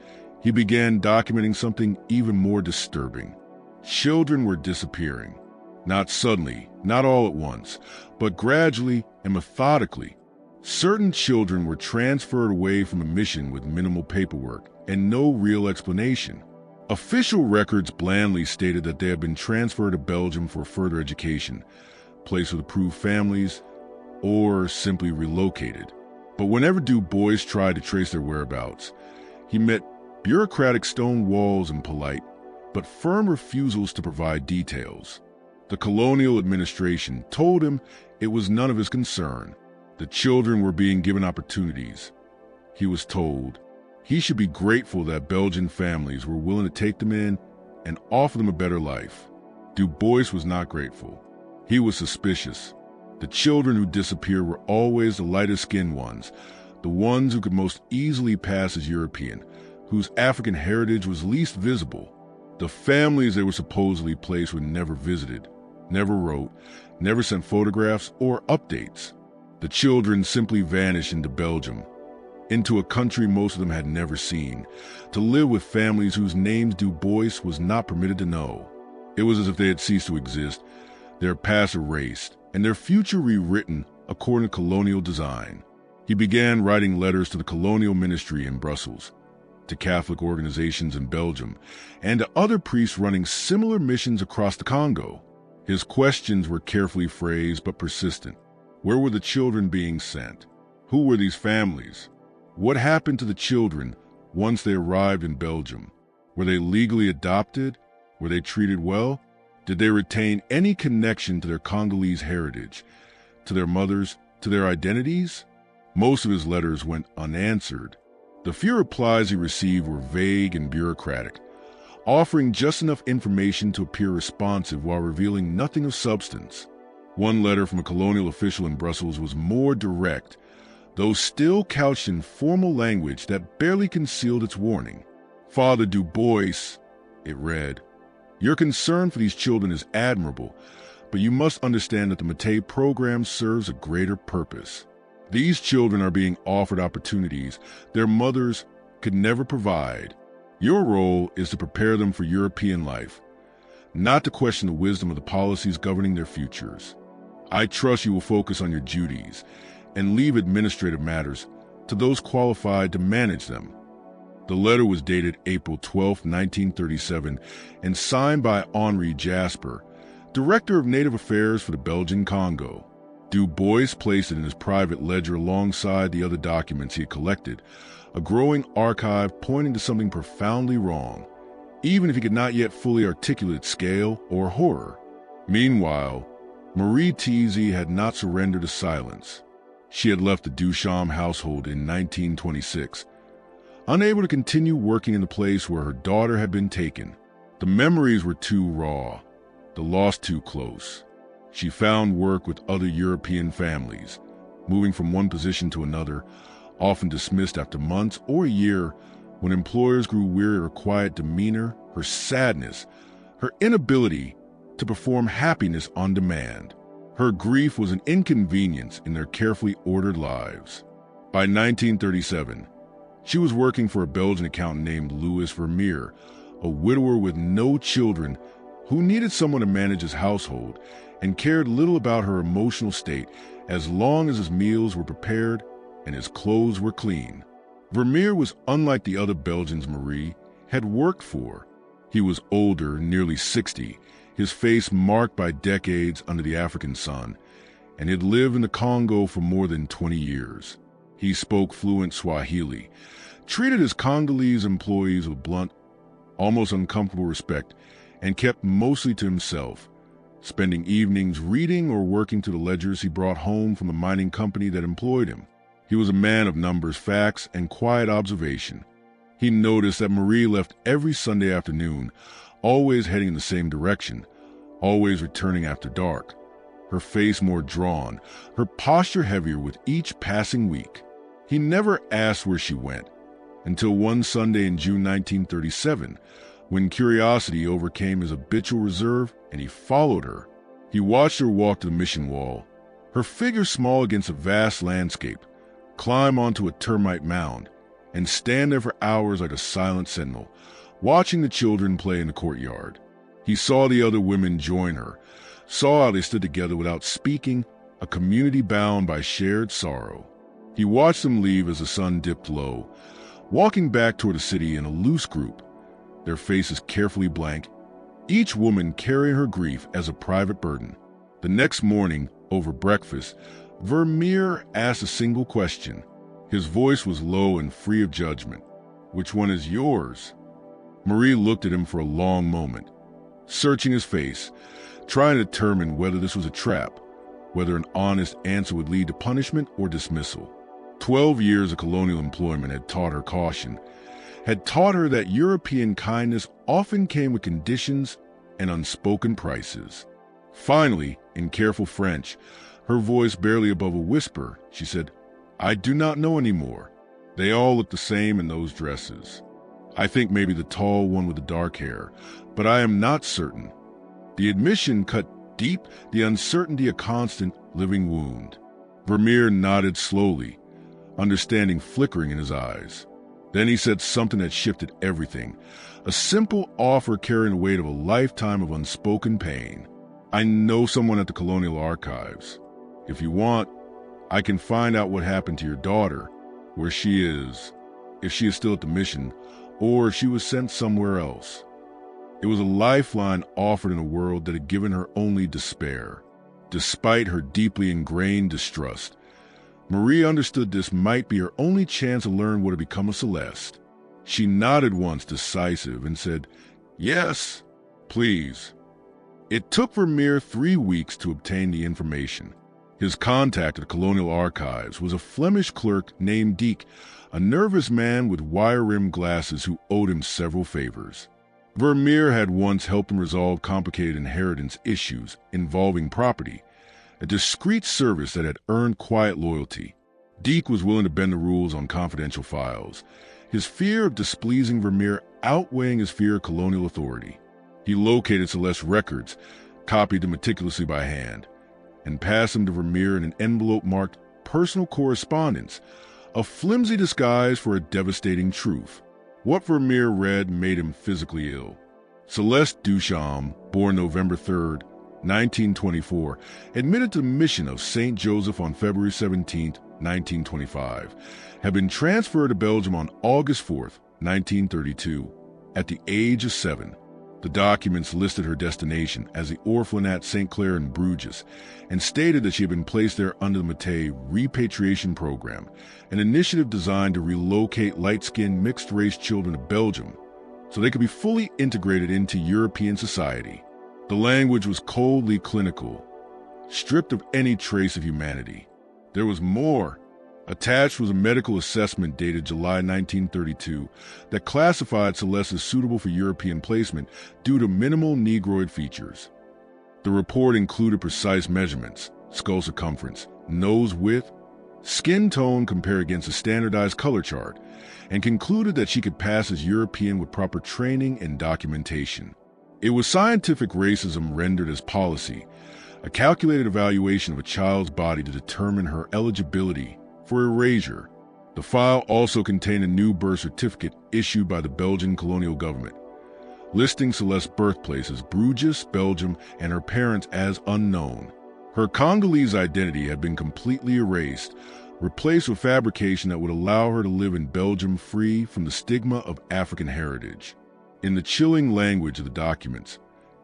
he began documenting something even more disturbing. Children were disappearing. Not suddenly, not all at once, but gradually and methodically. Certain children were transferred away from a mission with minimal paperwork and no real explanation. Official records blandly stated that they had been transferred to Belgium for further education, placed with approved families, or simply relocated. But whenever Du Bois tried to trace their whereabouts, he met bureaucratic stone walls and polite, but firm refusals to provide details. The colonial administration told him it was none of his concern. The children were being given opportunities. He was told he should be grateful that Belgian families were willing to take them in and offer them a better life. Du Bois was not grateful. He was suspicious. The children who disappeared were always the lighter-skinned ones, the ones who could most easily pass as European, whose African heritage was least visible. The families they were supposedly placed with never visited, never wrote, never sent photographs or updates. The children simply vanished into Belgium, into a country most of them had never seen, to live with families whose names Du Bois was not permitted to know. It was as if they had ceased to exist, their past erased, and their future rewritten according to colonial design. He began writing letters to the colonial ministry in Brussels, to Catholic organizations in Belgium, and to other priests running similar missions across the Congo. His questions were carefully phrased but persistent. Where were the children being sent? Who were these families? What happened to the children once they arrived in Belgium? Were they legally adopted? Were they treated well? Did they retain any connection to their Congolese heritage, to their mothers, to their identities? Most of his letters went unanswered. The few replies he received were vague and bureaucratic, offering just enough information to appear responsive while revealing nothing of substance. One letter from a colonial official in Brussels was more direct, though still couched in formal language that barely concealed its warning. Father Du Bois, it read, your concern for these children is admirable, but you must understand that the Matei Program serves a greater purpose. These children are being offered opportunities their mothers could never provide. Your role is to prepare them for European life, not to question the wisdom of the policies governing their futures. I trust you will focus on your duties and leave administrative matters to those qualified to manage them. The letter was dated April 12, 1937, and signed by Henri Jasper, Director of Native Affairs for the Belgian Congo. Du Bois placed it in his private ledger alongside the other documents he had collected, a growing archive pointing to something profoundly wrong, even if he could not yet fully articulate scale or horror. Meanwhile, Marie Teasy had not surrendered to silence. She had left the Duchamp household in 1926, unable to continue working in the place where her daughter had been taken. The memories were too raw, the loss too close. She found work with other European families, moving from one position to another, often dismissed after months or a year when employers grew weary of her quiet demeanor, her sadness, her inability to perform happiness on demand. Her grief was an inconvenience in their carefully ordered lives. By 1937, she was working for a Belgian accountant named Louis Vermeer, a widower with no children who needed someone to manage his household and cared little about her emotional state as long as his meals were prepared and his clothes were clean. Vermeer was unlike the other Belgians Marie had worked for. He was older, nearly 60, his face marked by decades under the African sun, and had lived in the Congo for more than 20 years. He spoke fluent Swahili, treated his Congolese employees with blunt, almost uncomfortable respect, and kept mostly to himself, spending evenings reading or working to the ledgers he brought home from the mining company that employed him. He was a man of numbers, facts, and quiet observation. He noticed that Marie left every Sunday afternoon, always heading in the same direction, always returning after dark, her face more drawn, her posture heavier with each passing week. He never asked where she went, until one Sunday in June 1937, when curiosity overcame his habitual reserve and he followed her. He watched her walk to the mission wall, her figure small against a vast landscape, climb onto a termite mound, and stand there for hours like a silent sentinel, watching the children play in the courtyard. He saw the other women join her, saw how they stood together without speaking, a community bound by shared sorrow. He watched them leave as the sun dipped low, walking back toward the city in a loose group, their faces carefully blank, each woman carrying her grief as a private burden. The next morning, over breakfast, Vermeer asked a single question. His voice was low and free of judgment. "Which one is yours?" Marie looked at him for a long moment, searching his face, trying to determine whether this was a trap, whether an honest answer would lead to punishment or dismissal. 12 years of colonial employment had taught her caution, had taught her that European kindness often came with conditions and unspoken prices. Finally, in careful French, her voice barely above a whisper, she said, "I do not know anymore. They all look the same in those dresses. I think maybe the tall one with the dark hair, but I am not certain." The admission cut deep, the uncertainty a constant, living wound. Vermeer nodded slowly, understanding flickering in his eyes. Then he said something that shifted everything, a simple offer carrying the weight of a lifetime of unspoken pain. "I know someone at the Colonial Archives. If you want, I can find out what happened to your daughter, where she is, if she is still at the mission, or if she was sent somewhere else." It was a lifeline offered in a world that had given her only despair. Despite her deeply ingrained distrust, Marie understood this might be her only chance to learn what had become of Celeste. She nodded once, decisive, and said, "Yes, please." It took Vermeer 3 weeks to obtain the information. His contact at the Colonial Archives was a Flemish clerk named Deke, a nervous man with wire-rimmed glasses who owed him several favors. Vermeer had once helped him resolve complicated inheritance issues involving property, a discreet service that had earned quiet loyalty. Deke was willing to bend the rules on confidential files, his fear of displeasing Vermeer outweighing his fear of colonial authority. He located Celeste's records, copied them meticulously by hand, and passed them to Vermeer in an envelope marked personal correspondence, a flimsy disguise for a devastating truth. What Vermeer read made him physically ill. Celeste Duchamp, born November 3, 1924, admitted to the mission of St. Joseph on February 17, 1925, had been transferred to Belgium on August 4, 1932. At the age of 7, the documents listed her destination as the orphanat St. Clair in Bruges and stated that she had been placed there under the Matei Repatriation Program, an initiative designed to relocate light-skinned mixed-race children to Belgium so they could be fully integrated into European society. The language was coldly clinical, stripped of any trace of humanity. There was more. Attached was a medical assessment dated July 1932 that classified Celeste as suitable for European placement due to minimal negroid features. The report included precise measurements, skull circumference, nose width, skin tone compared against a standardized color chart, and concluded that she could pass as European with proper training and documentation. It was scientific racism rendered as policy, a calculated evaluation of a child's body to determine her eligibility for erasure. The file also contained a new birth certificate issued by the Belgian colonial government, listing Celeste's birthplace as Bruges, Belgium, and her parents as unknown. Her Congolese identity had been completely erased, replaced with fabrication that would allow her to live in Belgium free from the stigma of African heritage. In the chilling language of the documents,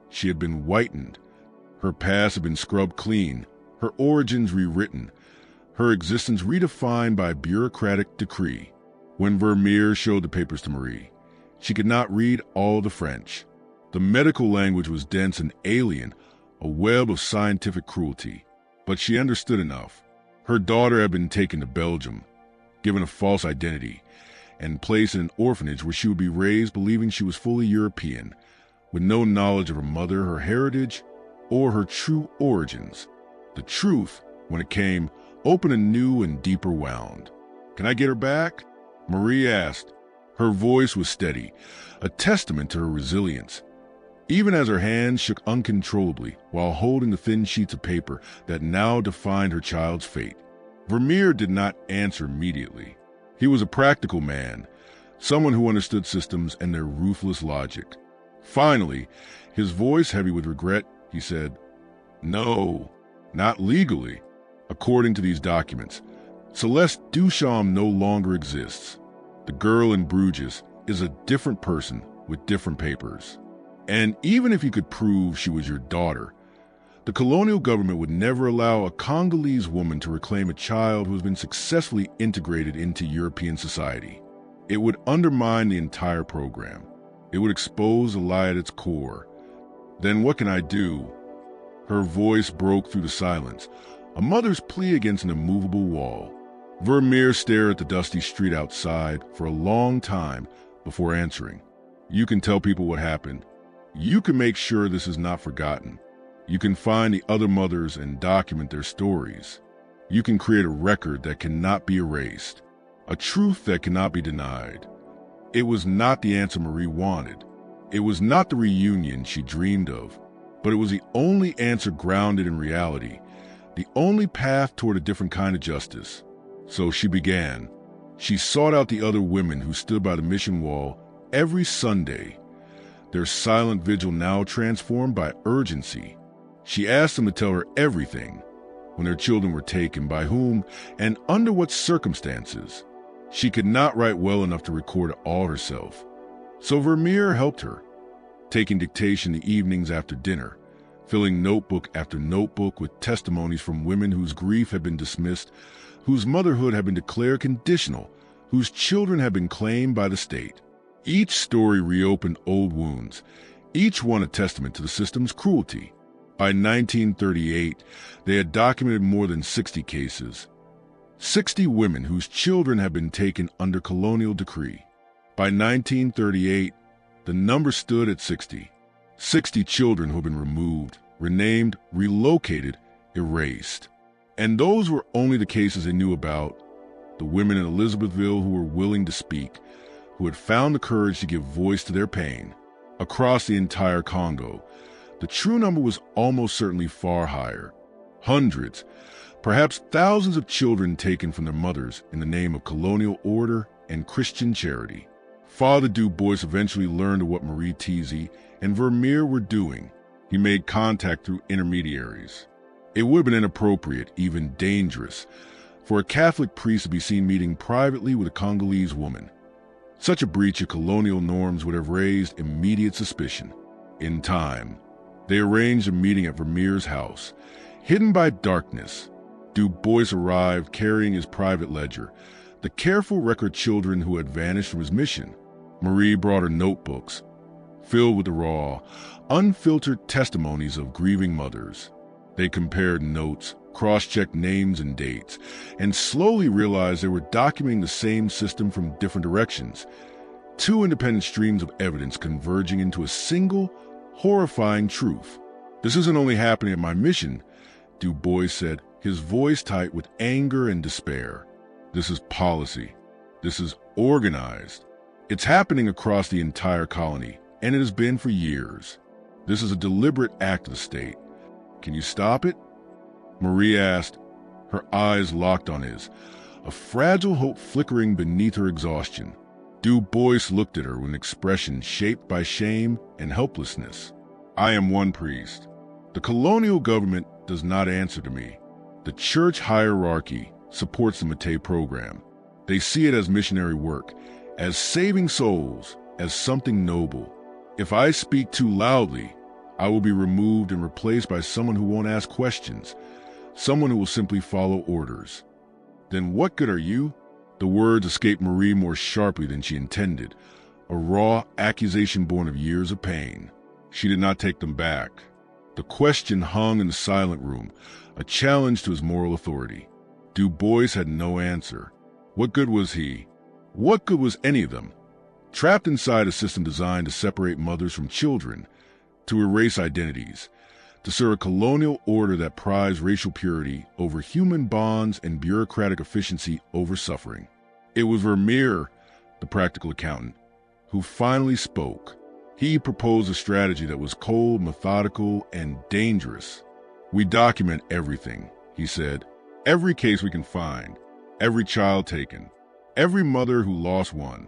she had been whitened, her past had been scrubbed clean, her origins rewritten, her existence redefined by bureaucratic decree. When Vermeer showed the papers to Marie, she could not read all the French. The medical language was dense and alien, a web of scientific cruelty. But she understood enough. Her daughter had been taken to Belgium, given a false identity, and placed in an orphanage where she would be raised believing she was fully European, with no knowledge of her mother, her heritage, or her true origins. The truth, when it came, opened a new and deeper wound. "Can I get her back?" Marie asked. Her voice was steady, a testament to her resilience, even as her hands shook uncontrollably while holding the thin sheets of paper that now defined her child's fate. Vermeer did not answer immediately. He was a practical man, someone who understood systems and their ruthless logic. Finally, his voice heavy with regret, he said, "No, not legally. According to these documents, Celeste Duchamp no longer exists. The girl in Bruges is a different person with different papers. And even if you could prove she was your daughter, the colonial government would never allow a Congolese woman to reclaim a child who has been successfully integrated into European society. It would undermine the entire program. It would expose the lie at its core. Then what can I do?" Her voice broke through the silence, a mother's plea against an immovable wall. Vermeer stared at the dusty street outside for a long time before answering. "You can tell people what happened. You can make sure this is not forgotten. You can find the other mothers and document their stories. You can create a record that cannot be erased, a truth that cannot be denied." It was not the answer Marie wanted. It was not the reunion she dreamed of, but it was the only answer grounded in reality, the only path toward a different kind of justice. So she began. She sought out the other women who stood by the mission wall every Sunday, their silent vigil now transformed by urgency. She asked them to tell her everything, when their children were taken, by whom, and under what circumstances. She could not write well enough to record it all herself. So Vermeer helped her, taking dictation the evenings after dinner, filling notebook after notebook with testimonies from women whose grief had been dismissed, whose motherhood had been declared conditional, whose children had been claimed by the state. Each story reopened old wounds, each one a testament to the system's cruelty. By 1938, they had documented more than 60 cases, 60 women whose children had been taken under colonial decree. By 1938, the number stood at 60. 60 children who had been removed, renamed, relocated, erased. And those were only the cases they knew about, the women in Elizabethville who were willing to speak, who had found the courage to give voice to their pain. Across the entire Congo, the true number was almost certainly far higher. Hundreds, perhaps thousands of children taken from their mothers in the name of colonial order and Christian charity. Father Du Bois eventually learned of what Marie Tizzi and Vermeer were doing. He made contact through intermediaries. It would have been inappropriate, even dangerous, for a Catholic priest to be seen meeting privately with a Congolese woman. Such a breach of colonial norms would have raised immediate suspicion. In time, they arranged a meeting at Vermeer's house. Hidden by darkness, Du Bois arrived carrying his private ledger, the careful record children who had vanished from his mission. Marie brought her notebooks, filled with the raw, unfiltered testimonies of grieving mothers. They compared notes, cross-checked names and dates, and slowly realized they were documenting the same system from different directions. Two independent streams of evidence converging into a single, horrifying truth. "This isn't only happening at my mission," Du Bois said, his voice tight with anger and despair. "This is policy. This is organized. It's happening across the entire colony, and it has been for years. This is a deliberate act of the state. Can you stop it?" Marie asked, her eyes locked on his, a fragile hope flickering beneath her exhaustion. Du Bois looked at her with an expression shaped by shame and helplessness. "I am one priest. The colonial government does not answer to me. The church hierarchy supports the Matei Program. They see it as missionary work, as saving souls, as something noble. If I speak too loudly, I will be removed and replaced by someone who won't ask questions, someone who will simply follow orders." "Then what good are you?" The words escaped Marie more sharply than she intended, a raw accusation born of years of pain. She did not take them back. The question hung in the silent room, a challenge to his moral authority. Du Bois had no answer. What good was he? What good was any of them? Trapped inside a system designed to separate mothers from children, to erase identities, to serve a colonial order that prized racial purity over human bonds and bureaucratic efficiency over suffering. It was Vermeer, the practical accountant, who finally spoke. He proposed a strategy that was cold, methodical, and dangerous. "We document everything," he said. "Every case we can find, every child taken, every mother who lost one.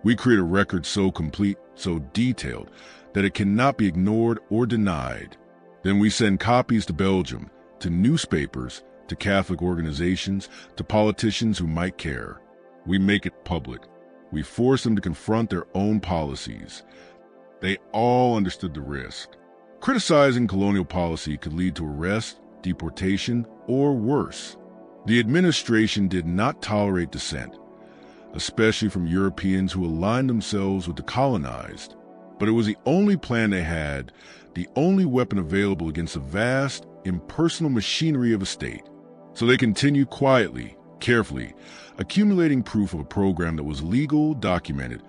We create a record so complete, so detailed, that it cannot be ignored or denied. Then we send copies to Belgium, to newspapers, to Catholic organizations, to politicians who might care. We make it public. We force them to confront their own policies." They all understood the risk. Criticizing colonial policy could lead to arrest, deportation, or worse. The administration did not tolerate dissent, especially from Europeans who aligned themselves with the colonized. But it was the only plan they had, the only weapon available against the vast, impersonal machinery of a state. So they continued quietly, carefully, accumulating proof of a program that was legal, documented,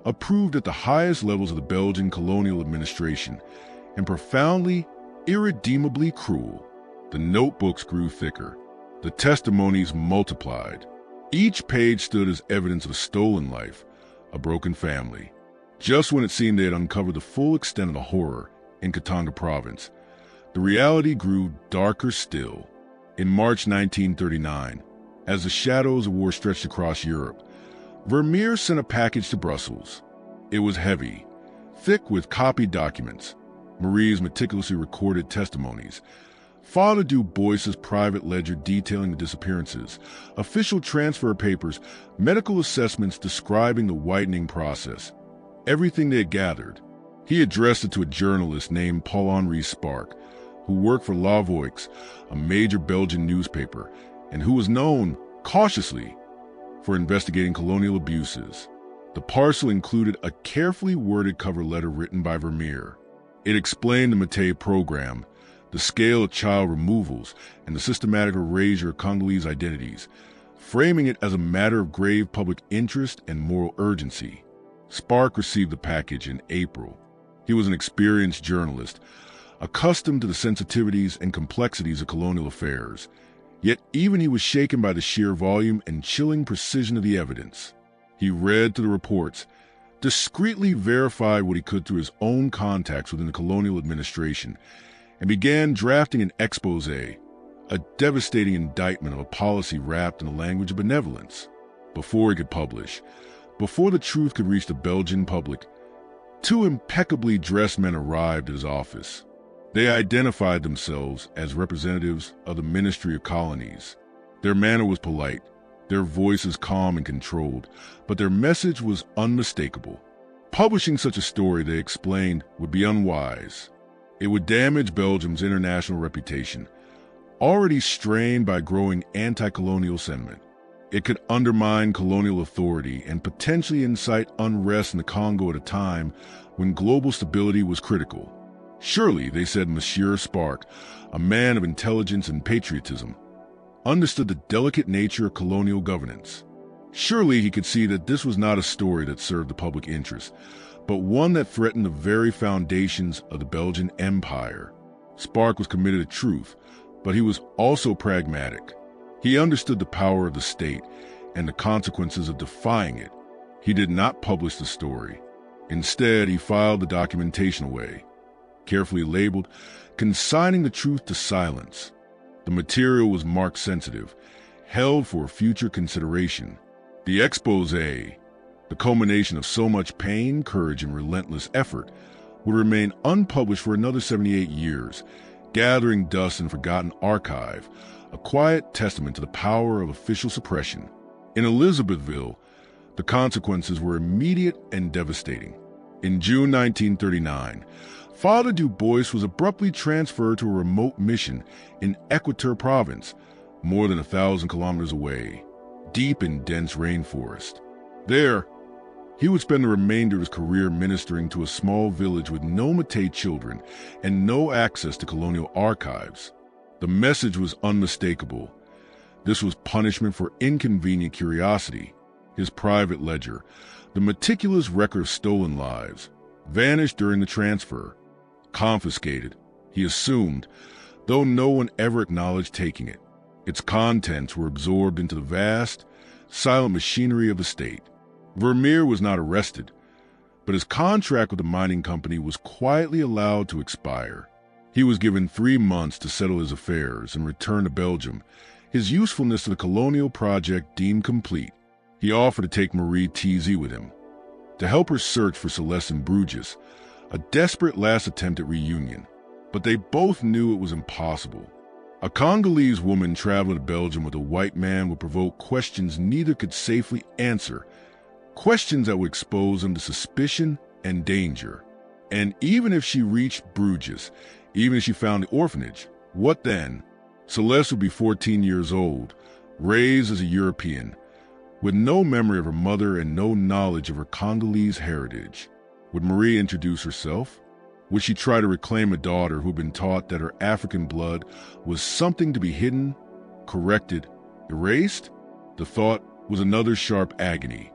approved at the highest levels of the Belgian colonial administration, and profoundly, irredeemably cruel. The notebooks grew thicker. The testimonies multiplied. Each page stood as evidence of a stolen life, a broken family. Just when it seemed they had uncovered the full extent of the horror in Katanga province, the reality grew darker still. In March 1939, as the shadows of war stretched across Europe, Vermeer sent a package to Brussels. It was heavy, thick with copied documents, Marie's meticulously recorded testimonies, Father Du Bois's private ledger detailing the disappearances, official transfer papers, medical assessments describing the whitening process, everything they had gathered. He addressed it to a journalist named Paul-Henri Spark, who worked for La Voix, a major Belgian newspaper, and who was known, cautiously, for investigating colonial abuses. The parcel included a carefully worded cover letter written by Vermeer. It explained the Matei Program, the scale of child removals, and the systematic erasure of Congolese identities, framing it as a matter of grave public interest and moral urgency. Spark received the package in April. He was an experienced journalist, accustomed to the sensitivities and complexities of colonial affairs. Yet even he was shaken by the sheer volume and chilling precision of the evidence. He read through the reports, discreetly verified what he could through his own contacts within the colonial administration, and began drafting an expose, a devastating indictment of a policy wrapped in the language of benevolence. Before he could publish, before the truth could reach the Belgian public, two impeccably dressed men arrived at his office. They identified themselves as representatives of the Ministry of Colonies. Their manner was polite, their voices calm and controlled, but their message was unmistakable. Publishing such a story, they explained, would be unwise. It would damage Belgium's international reputation, already strained by growing anti-colonial sentiment. It could undermine colonial authority and potentially incite unrest in the Congo at a time when global stability was critical. Surely, they said, Monsieur Spark, a man of intelligence and patriotism, understood the delicate nature of colonial governance. Surely he could see that this was not a story that served the public interest, but one that threatened the very foundations of the Belgian Empire. Spark was committed to truth, but he was also pragmatic. He understood the power of the state and the consequences of defying it. He did not publish the story. Instead, he filed the documentation away, carefully labeled, consigning the truth to silence. The material was marked sensitive, held for future consideration. The exposé, the culmination of so much pain, courage, and relentless effort, would remain unpublished for another 78 years, gathering dust in a forgotten archive, a quiet testament to the power of official suppression. In Elizabethville, the consequences were immediate and devastating. In June 1939, Father Du Bois was abruptly transferred to a remote mission in Equateur Province, more than 1,000 kilometers away, deep in dense rainforest. There, he would spend the remainder of his career ministering to a small village with no Matei children and no access to colonial archives. The message was unmistakable. This was punishment for inconvenient curiosity. His private ledger, the meticulous record of stolen lives, vanished during the transfer. Confiscated, he assumed, though no one ever acknowledged taking it. Its contents were absorbed into the vast, silent machinery of the state. Vermeer was not arrested, but his contract with the mining company was quietly allowed to expire. He was given 3 months to settle his affairs and return to Belgium, his usefulness to the colonial project deemed complete. He offered to take Marie TZ with him, to help her search for Celeste in Bruges, a desperate last attempt at reunion. But they both knew it was impossible. A Congolese woman traveling to Belgium with a white man would provoke questions neither could safely answer, questions that would expose them to suspicion and danger. And even if she reached Bruges, even if she found the orphanage, what then? Celeste would be 14 years old, raised as a European, with no memory of her mother and no knowledge of her Congolese heritage. Would Marie introduce herself? Would she try to reclaim a daughter who had been taught that her African blood was something to be hidden, corrected, erased? The thought was another sharp agony,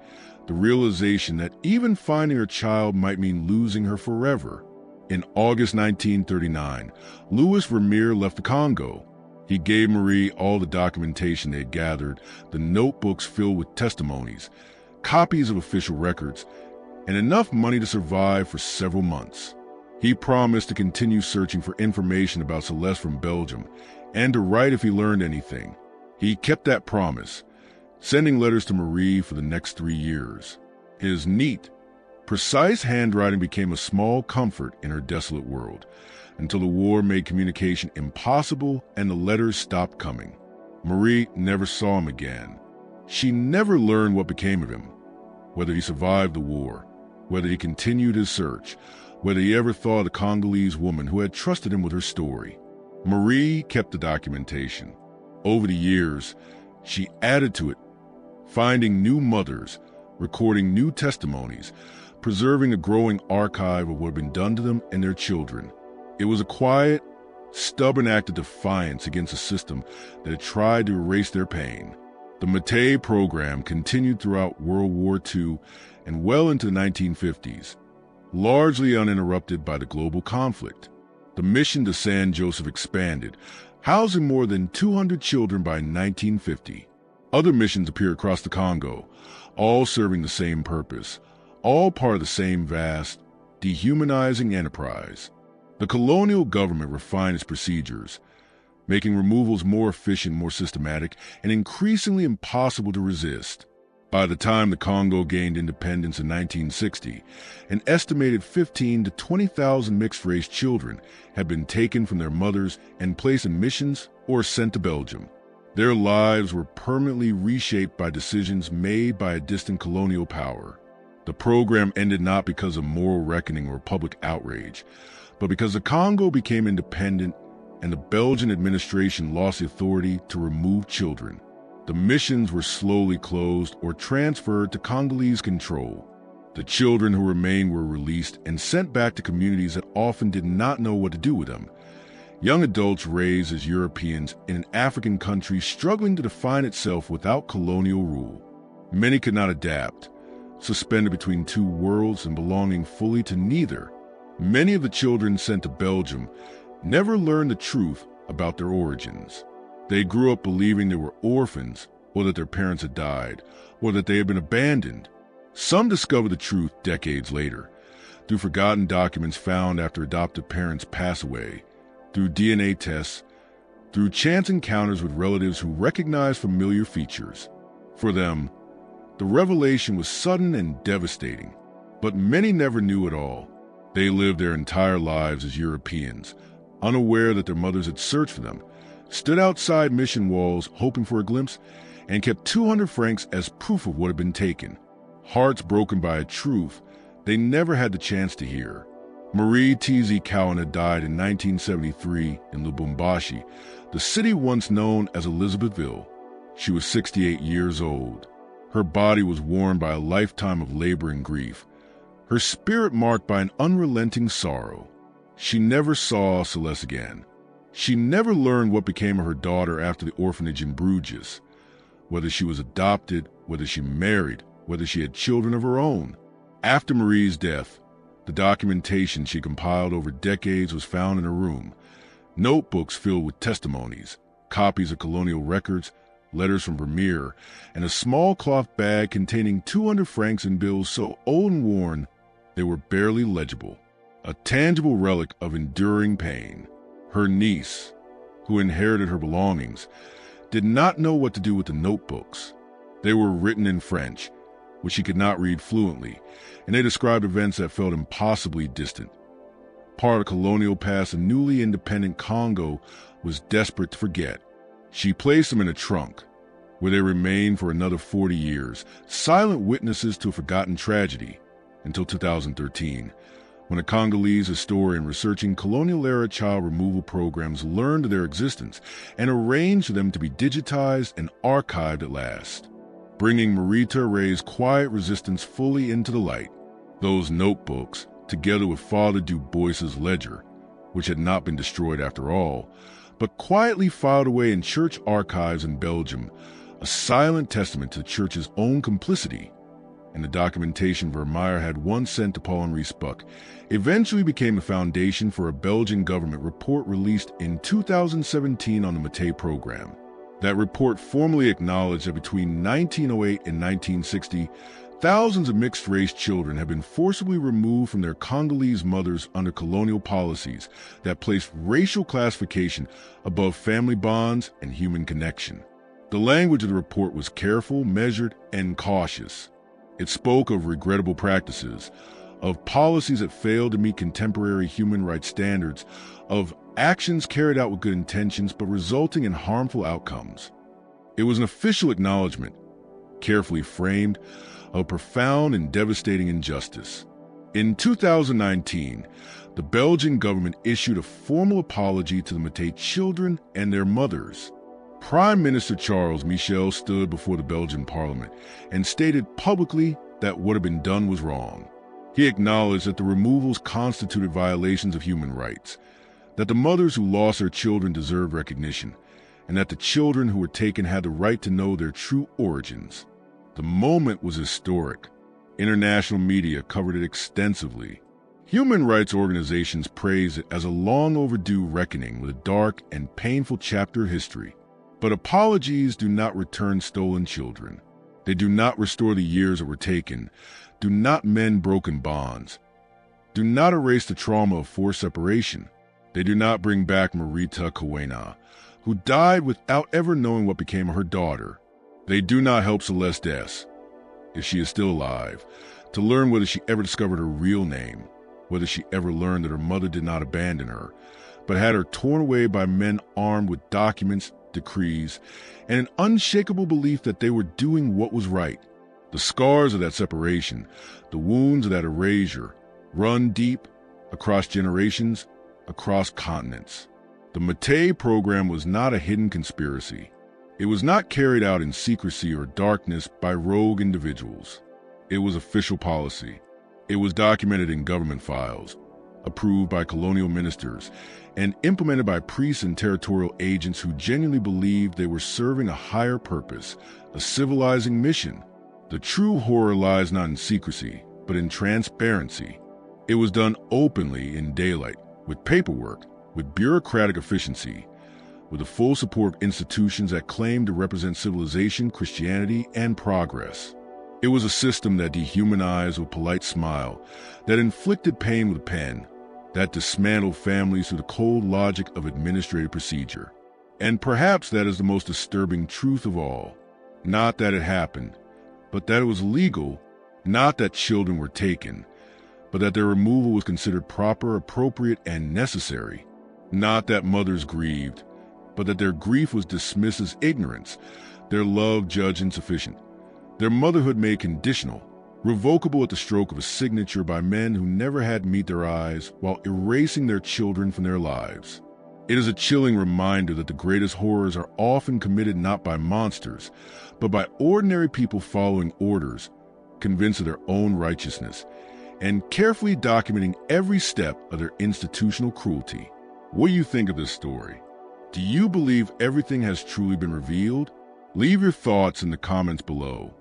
the realization that even finding her child might mean losing her forever. In August 1939, Louis Vermeer left the Congo. He gave Marie all the documentation they had gathered, the notebooks filled with testimonies, copies of official records, and enough money to survive for several months. He promised to continue searching for information about Celeste from Belgium and to write if he learned anything. He kept that promise, sending letters to Marie for the next 3 years. His neat, precise handwriting became a small comfort in her desolate world, until the war made communication impossible and the letters stopped coming. Marie never saw him again. She never learned what became of him, whether he survived the war, whether he continued his search, whether he ever thought of the Congolese woman who had trusted him with her story. Marie kept the documentation. Over the years, she added to it, finding new mothers, recording new testimonies, preserving a growing archive of what had been done to them and their children. It was a quiet, stubborn act of defiance against a system that had tried to erase their pain. The Matei Program continued throughout World War II and well into the 1950s, largely uninterrupted by the global conflict. The mission to San Joseph expanded, housing more than 200 children by 1950. Other missions appeared across the Congo, all serving the same purpose, all part of the same vast, dehumanizing enterprise. The colonial government refined its procedures, making removals more efficient, more systematic, and increasingly impossible to resist. By the time the Congo gained independence in 1960, an estimated 15,000 to 20,000 mixed-race children had been taken from their mothers and placed in missions or sent to Belgium. Their lives were permanently reshaped by decisions made by a distant colonial power. The program ended not because of moral reckoning or public outrage, but because the Congo became independent and the Belgian administration lost the authority to remove children. The missions were slowly closed or transferred to Congolese control. The children who remained were released and sent back to communities that often did not know what to do with them. Young adults raised as Europeans in an African country struggling to define itself without colonial rule. Many could not adapt, suspended between two worlds and belonging fully to neither. Many of the children sent to Belgium never learned the truth about their origins. They grew up believing they were orphans, or that their parents had died, or that they had been abandoned. Some discovered the truth decades later, through forgotten documents found after adoptive parents pass away, through DNA tests, through chance encounters with relatives who recognized familiar features. For them, the revelation was sudden and devastating, but many never knew at all. They lived their entire lives as Europeans, unaware that their mothers had searched for them, stood outside mission walls hoping for a glimpse, and kept 200 francs as proof of what had been taken. Hearts broken by a truth they never had the chance to hear. Marie T.Z. Cowan had died in 1973 in Lubumbashi, the city once known as Elizabethville. She was 68 years old. Her body was worn by a lifetime of labor and grief, her spirit marked by an unrelenting sorrow. She never saw Celeste again. She never learned what became of her daughter after the orphanage in Bruges, whether she was adopted, whether she married, whether she had children of her own. After Marie's death, the documentation she compiled over decades was found in her room. Notebooks filled with testimonies, copies of colonial records, letters from Vermeer, and a small cloth bag containing 200 francs in bills so old and worn they were barely legible. A tangible relic of enduring pain. Her niece, who inherited her belongings, did not know what to do with the notebooks. They were written in French, which she could not read fluently, and they described events that felt impossibly distant. Part of the colonial past the newly independent Congo was desperate to forget. She placed them in a trunk, where they remained for another 40 years, silent witnesses to a forgotten tragedy, until 2013, when a Congolese historian researching colonial-era child removal programs learned of their existence and arranged for them to be digitized and archived at last, bringing Marie Thérèse's quiet resistance fully into the light. Those notebooks, together with Father Du Bois's ledger, which had not been destroyed after all, but quietly filed away in church archives in Belgium, a silent testament to the church's own complicity, and the documentation Vermeer had once sent to Paul-Henri Spaak, eventually became the foundation for a Belgian government report released in 2017 on the Matei Program. That report formally acknowledged that between 1908 and 1960, thousands of mixed-race children have been forcibly removed from their Congolese mothers under colonial policies that placed racial classification above family bonds and human connection. The language of the report was careful, measured, and cautious. It spoke of regrettable practices, of policies that failed to meet contemporary human rights standards, of actions carried out with good intentions but resulting in harmful outcomes. It was an official acknowledgement, carefully framed, of a profound and devastating injustice. In 2019, the Belgian government issued a formal apology to the Matei children and their mothers. Prime Minister Charles Michel stood before the Belgian parliament and stated publicly that what had been done was wrong. He acknowledged that the removals constituted violations of human rights, that the mothers who lost their children deserved recognition, and that the children who were taken had the right to know their true origins. The moment was historic. International media covered it extensively. Human rights organizations praised it as a long-overdue reckoning with a dark and painful chapter of history. But apologies do not return stolen children. They do not restore the years that were taken, do not mend broken bonds, do not erase the trauma of forced separation. They do not bring back Marita Kawena, who died without ever knowing what became of her daughter. They do not help Celeste S., if she is still alive, to learn whether she ever discovered her real name, whether she ever learned that her mother did not abandon her, but had her torn away by men armed with documents decrees, and an unshakable belief that they were doing what was right. The scars of that separation, the wounds of that erasure, run deep across generations, across continents. The Matei Program was not a hidden conspiracy. It was not carried out in secrecy or darkness by rogue individuals. It was official policy. It was documented in government files, approved by colonial ministers, and implemented by priests and territorial agents who genuinely believed they were serving a higher purpose, a civilizing mission. The true horror lies not in secrecy, but in transparency. It was done openly in daylight, with paperwork, with bureaucratic efficiency, with the full support of institutions that claimed to represent civilization, Christianity, and progress. It was a system that dehumanized with a polite smile, that inflicted pain with a pen, that dismantled families through the cold logic of administrative procedure. And perhaps that is the most disturbing truth of all. Not that it happened, but that it was legal, not that children were taken, but that their removal was considered proper, appropriate, and necessary. Not that mothers grieved, but that their grief was dismissed as ignorance, their love judged insufficient, their motherhood made conditional, revocable at the stroke of a signature by men who never had to meet their eyes while erasing their children from their lives. It is a chilling reminder that the greatest horrors are often committed not by monsters, but by ordinary people following orders, convinced of their own righteousness, and carefully documenting every step of their institutional cruelty. What do you think of this story? Do you believe everything has truly been revealed? Leave your thoughts in the comments below.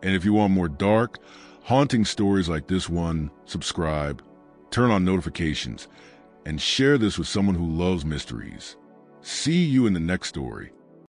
And if you want more dark, haunting stories like this one, subscribe, turn on notifications, and share this with someone who loves mysteries. See you in the next story.